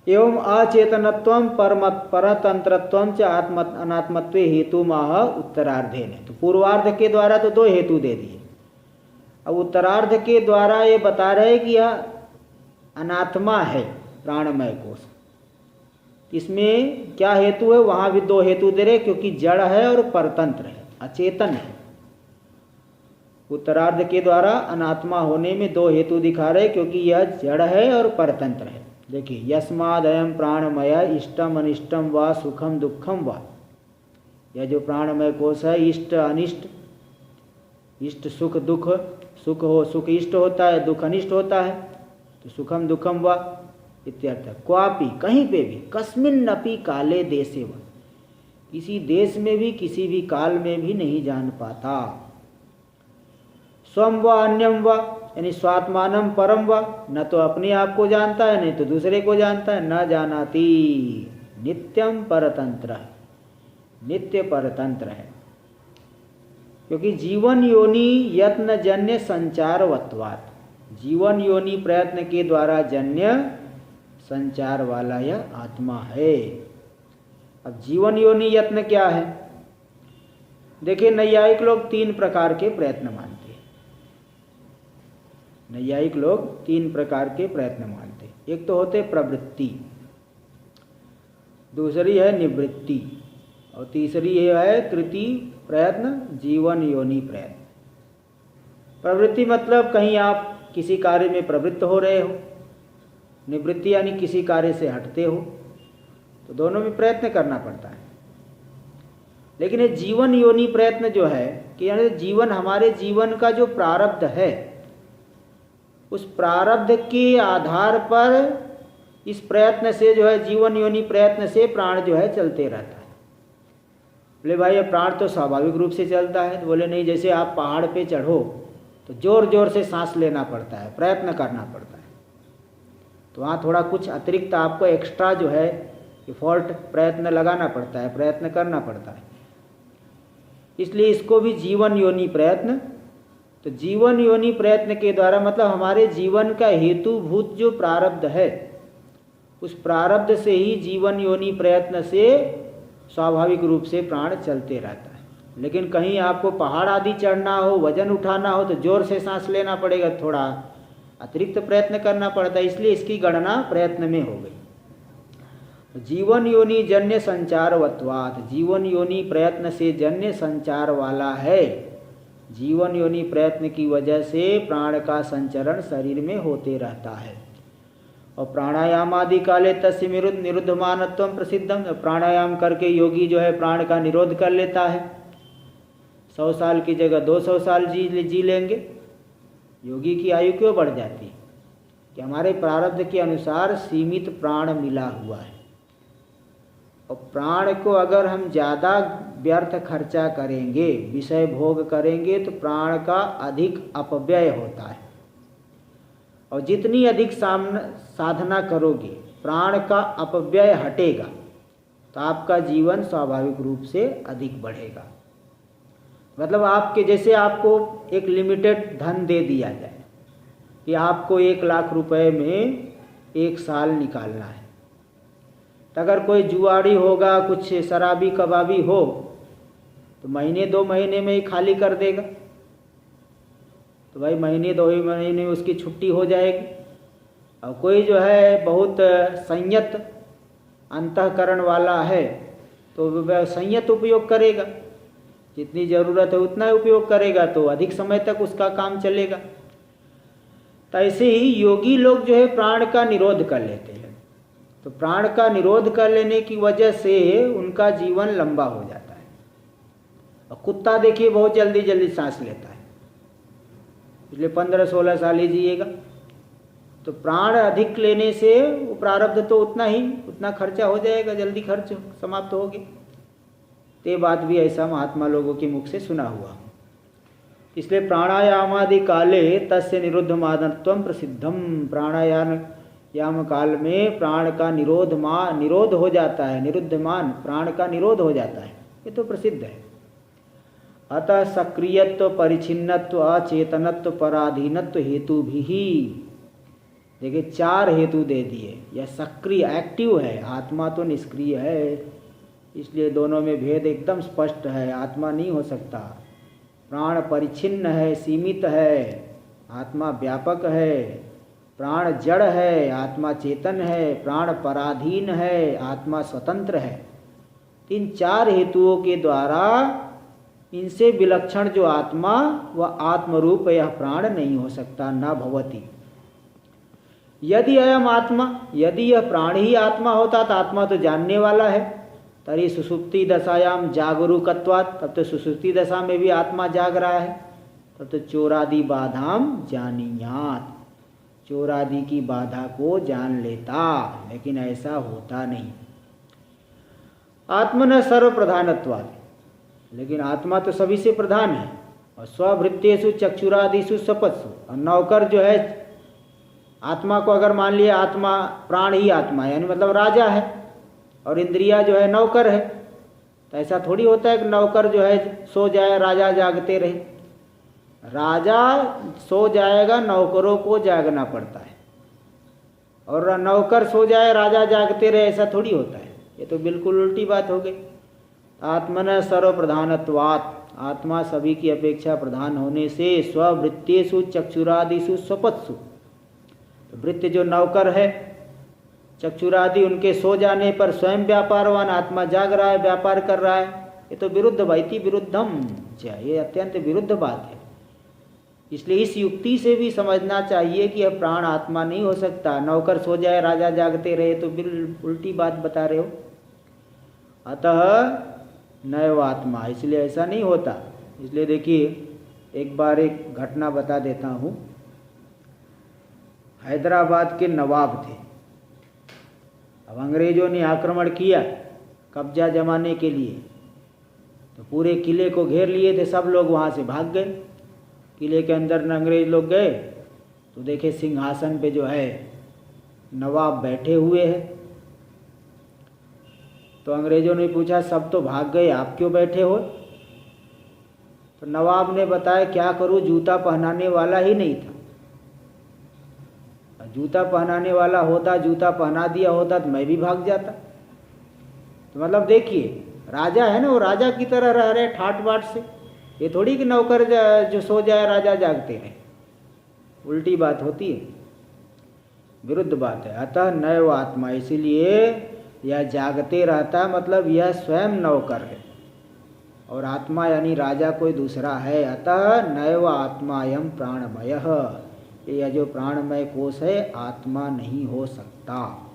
एवं अचेतनत्वं परतंत्रत्वं च आत्म अनात्मत्वे हेतु माह उत्तरार्धे ने। तो पूर्वार्ध के द्वारा तो दो हेतु दे दिए, अब उत्तरार्ध के द्वारा ये बता रहे कि यह अनात्मा है प्राणमय कोश। इसमें क्या हेतु है? वहां भी दो हेतु दे रहे, क्योंकि जड़ है और परतंत्र है, अचेतन है। उत्तरार्ध के द्वारा अनात्मा होने में दो हेतु दिखा रहे, क्योंकि यह जड़ है और परतंत्र है। देखिए, यस्मादयं प्राणमय इष्टम अनिष्टम व सुखम दुखम व, यह जो प्राणमय कोश है, इष्ट अनिष्ट, इष्ट सुख दुख, सुख हो सुख इष्ट होता है, दुख अनिष्ट होता है, तो सुखम दुखम व इत्यर्थ। क्वापि, कहीं पे भी, कस्मिन्नपि काले देशे व, किसी देश में भी किसी भी काल में भी नहीं जान पाता। स्वम व अन्यम व, यानी स्वात्मानम परम व, न तो अपने आप को जानता है नहीं तो दूसरे को जानता है। न जानाति, नित्यम परतंत्र, नित्य परतंत्र है। क्योंकि जीवन योनि यत्न जन्य संचारवत्वात्, जीवन योनि प्रयत्न के द्वारा जन्य संचार वाला यह आत्मा है। अब जीवन योनि यत्न क्या है? देखिए, नैयायिक लोग तीन प्रकार के प्रयत्न मानते हैं। नैयायिक लोग तीन प्रकार के प्रयत्न मानते हैं। एक तो होते प्रवृत्ति, दूसरी है निवृत्ति, और तीसरी है कृति प्रयत्न, जीवन योनि प्रयत्न। प्रवृत्ति मतलब कहीं आप किसी कार्य में प्रवृत्त हो रहे हो, निवृत्ति यानी किसी कार्य से हटते हो, तो दोनों में प्रयत्न करना पड़ता है। लेकिन ये जीवन योनि प्रयत्न जो है कि यानी जीवन, हमारे जीवन का जो प्रारब्ध है, उस प्रारब्ध के आधार पर इस प्रयत्न से जो है, जीवन योनि प्रयत्न से प्राण जो है चलते रहता है। बोले भाई ये प्राण तो स्वाभाविक रूप से चलता है। तो बोले नहीं, जैसे आप पहाड़ पे चढ़ो तो जोर जोर से सांस लेना पड़ता है, प्रयत्न करना पड़ता है, तो वहाँ थोड़ा कुछ अतिरिक्त आपको एक्स्ट्रा जो है एफर्ट, प्रयत्न लगाना पड़ता है, प्रयत्न करना पड़ता है। इसलिए इसको भी जीवन योनि प्रयत्न। तो जीवन योनि प्रयत्न के द्वारा मतलब हमारे जीवन का हेतुभूत जो प्रारब्ध है, उस प्रारब्ध से ही जीवन योनि प्रयत्न से स्वाभाविक रूप से प्राण चलते रहता है। लेकिन कहीं आपको पहाड़ आदि चढ़ना हो, वजन उठाना हो, तो जोर से सांस लेना पड़ेगा, थोड़ा अतिरिक्त प्रयत्न करना पड़ता है। इसलिए इसकी गणना प्रयत्न में हो गई। जीवन योनि जन्य संचारवत्वात्, जीवन योनि प्रयत्न से जन्य संचार वाला है। जीवन योनि प्रयत्न की वजह से प्राण का संचरण शरीर में होते रहता है। और प्राणायाम आदि काले तस्य निरुद्धमानत्वं प्रसिद्धम, प्राणायाम करके योगी जो है प्राण का निरोध कर लेता है। 100 साल की जगह 200 साल जी लेंगे। योगी की आयु क्यों बढ़ जाती है? कि हमारे प्रारब्ध के अनुसार सीमित प्राण मिला हुआ है, और प्राण को अगर हम ज़्यादा व्यर्थ खर्चा करेंगे, विषय भोग करेंगे, तो प्राण का अधिक अपव्यय होता है। और जितनी अधिक साधना करोगे, प्राण का अपव्यय हटेगा, तो आपका जीवन स्वाभाविक रूप से अधिक बढ़ेगा। मतलब आपके जैसे आपको एक लिमिटेड धन दे दिया जाए कि आपको 1 लाख रुपए में 1 साल निकालना है, तो अगर कोई जुआड़ी होगा, कुछ शराबी कबाबी हो, तो महीने 2 महीने में ही खाली कर देगा। तो भाई महीने 2 महीने में उसकी छुट्टी हो जाएगी। और कोई जो है बहुत संयत अंतःकरण वाला है, तो वह संयत उपयोग करेगा। जितनी ज़रूरत है उतना ही उपयोग करेगा तो अधिक समय तक उसका काम चलेगा। तो ऐसे ही योगी लोग जो है प्राण का निरोध कर लेते हैं। तो प्राण का निरोध कर लेने की वजह से उनका जीवन लंबा हो जाता है। और कुत्ता देखिए बहुत जल्दी जल्दी सांस लेता है, इसलिए 15-16 साल ही जिएगा। तो प्राण अधिक लेने से वो प्रारब्ध तो उतना खर्चा हो जाएगा, जल्दी खर्च समाप्त हो गया। ते बात भी ऐसा महात्मा लोगों के मुख से सुना हुआ। इसलिए प्राणायामादि काले तस्य निरुद्ध मानत्वम प्रसिद्धम। प्राणायाम काल में प्राण का निरोध हो जाता है, निरुद्धमान प्राण का निरोध हो जाता है, ये तो प्रसिद्ध है। अतः सक्रियत्व, परिच्छिन्नत्व, अचेतनत्व, पराधीनत्व हेतु भी, देखिए 4 हेतु दे दिए। यह सक्रिय एक्टिव है, आत्मा तो निष्क्रिय है, इसलिए दोनों में भेद एकदम स्पष्ट है। आत्मा नहीं हो सकता। प्राण परिच्छिन्न है, सीमित है, आत्मा व्यापक है। प्राण जड़ है, आत्मा चेतन है। प्राण पराधीन है, आत्मा स्वतंत्र है। इन 4 हेतुओं के द्वारा इनसे विलक्षण जो आत्मा वह आत्मरूप यह प्राण नहीं हो सकता, न भवति। यदि अयम आत्मा, यदि यह प्राण ही आत्मा होता तो आत्मा तो जानने वाला है, तरी सुषुप्ति दशायाम जागरूकत्वात्, तब तो सुषुप्ति दशा में भी आत्मा जाग रहा है, तब तो चोरादि बाधाम जानीयात, चोरादि की बाधा को जान लेता। लेकिन ऐसा होता नहीं। आत्मन सर्व प्रधानत्वात्, लेकिन आत्मा तो सभी से प्रधान है। और स्वभृत्येषु चक्षुरादिषु सपत्सु, और नौकर जो है आत्मा को अगर मान लिया आत्मा प्राण ही आत्मा है, यानी मतलब राजा है, और इंद्रिया जो है नौकर है। तो ऐसा थोड़ी होता है कि नौकर जो है सो जाए राजा जागते रहे। राजा सो जाएगा, नौकरों को जागना पड़ता है, और नौकर सो जाए राजा जागते रहे, ऐसा थोड़ी होता है। ये तो बिल्कुल उल्टी बात हो गई। आत्मन सर्व प्रधानत्वात्, आत्मा सभी की अपेक्षा प्रधान होने से स्ववृत्तेषु चक्षुरादिषु स्वपत्सु, तो वृत्ति जो नौकर है, चक्षुरादि उनके सो जाने पर स्वयं व्यापारवान, आत्मा जाग रहा है, व्यापार कर रहा है। ये तो विरुद्ध वैति विरुद्धम, ये अत्यंत विरुद्ध बात है। इसलिए इस युक्ति से भी समझना चाहिए कि यह प्राण आत्मा नहीं हो सकता। नौकर सो जाए राजा जागते रहे तो बिल्कुल उल्टी बात बता रहे हो। अतः नैव आत्मा, इसलिए ऐसा नहीं होता। इसलिए देखिए एक बार एक घटना बता देता हूँ। हैदराबाद के नवाब थे। अब अंग्रेजों ने आक्रमण किया कब्जा जमाने के लिए, तो पूरे किले को घेर लिए थे। सब लोग वहाँ से भाग गए। किले के अंदर अंग्रेज लोग गए तो देखे सिंहासन पे जो है नवाब बैठे हुए हैं। तो अंग्रेजों ने पूछा सब तो भाग गए, आप क्यों बैठे हो? तो नवाब ने बताया क्या करूं, जूता पहनाने वाला ही नहीं था। जूता पहनाने वाला होता, जूता पहना दिया होता तो मैं भी भाग जाता। तो मतलब देखिए राजा है ना, वो राजा की तरह रह रहे ठाट बाट से। ये थोड़ी कि नौकर जो सो जाए राजा जागते रहे, उल्टी बात होती है, विरुद्ध बात है। अतः नैव आत्मा, इसीलिए यह जागते रहता मतलब यह स्वयं नौकर है, और आत्मा यानी राजा कोई दूसरा है। अतः नैव आत्मायम प्राणमय, यह जो प्राणमय कोश है आत्मा नहीं हो सकता।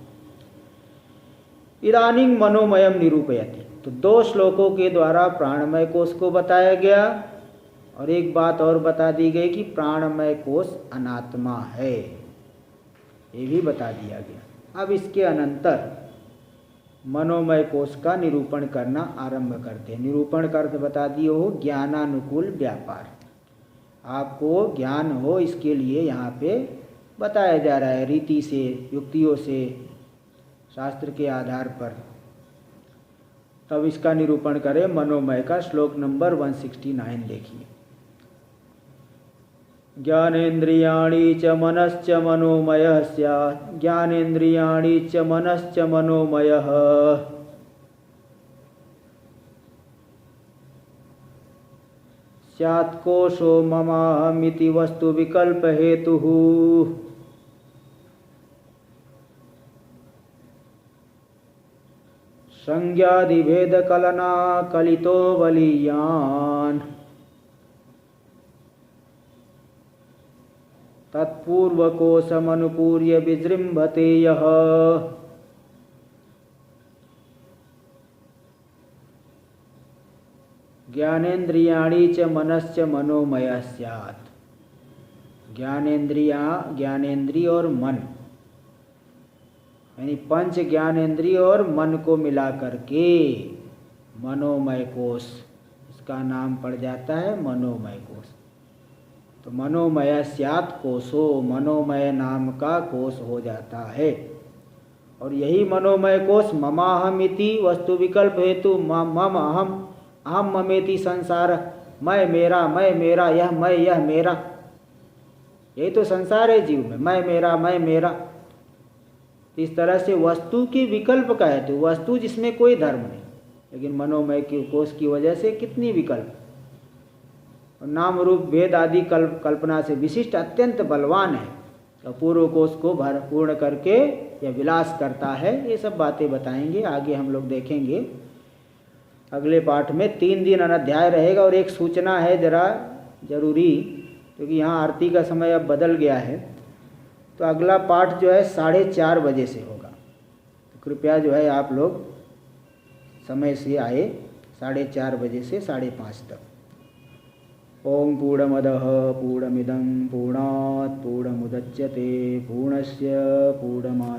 इदानीं मनोमयम निरूपयति, तो 2 श्लोकों के द्वारा प्राणमय कोश को बताया गया, और एक बात और बता दी गई कि प्राणमय कोश अनात्मा है, ये भी बता दिया गया। अब इसके अनंतर मनोमय कोश का निरूपण करना आरंभ करते हैं। निरूपण का अर्थ बता दिए हो ज्ञानानुकूल व्यापार, आपको ज्ञान हो इसके लिए यहाँ पे बताया जा रहा है, रीति से, युक्तियों से, शास्त्र के आधार पर। तब इसका निरूपण करें मनोमय का। श्लोक नंबर 169 देखिए। ज्ञानेन्द्रियाणि च मनश्च मनोमयः स्यात्, ज्ञानेन्द्रियाणि च मनश्च मनोमयः, स्यात् कोशो ममाहमिति वस्तु विकल्प हेतुः। संज्ञादिभेद कलना कलितो बलीयान तत्पूर्वकोशमनुपूर्य विजृंभते यः ज्ञानेन्द्रियाणि च मनश्च मनोमय स्यात्। ज्ञानेन्द्रिय और मन यानी पंच ज्ञानेन्द्रिय और मन को मिला करके मनोमय कोश, इसका नाम पड़ जाता है मनोमय कोश। तो मनोमय स्यात् कोशो, मनोमय नाम का कोश हो जाता है। और यही मनोमय कोश ममाहमिति वस्तु विकल्प हेतु मम अहम ममेति संसार, मैं मेरा, यह मैं यह मेरा, यही तो संसार है जीव में, मैं मेरा। इस तरह से वस्तु की विकल्प का है, तो वस्तु जिसमें कोई धर्म नहीं, लेकिन मनोमय के कोश की वजह से कितनी विकल्प। और नाम रूप भेद आदि कल्पना से विशिष्ट अत्यंत बलवान है, तो पूर्व कोश को पूर्ण करके यह विलास करता है। ये सब बातें बताएंगे, आगे हम लोग देखेंगे अगले पाठ में। 3 दिन अध्याय रहेगा। और एक सूचना है जरा जरूरी, क्योंकि यहाँ आरती का समय अब बदल गया है, तो अगला पाठ जो है 4:30 बजे से होगा। तो कृपया जो है आप लोग समय से आए, 4:30 बजे से 5:30 तक। ओम पूर्णमदः पूर्णमिदं पूर्णात् पूर्णमुदच्यते पूर्णस्य पूर्णमादाय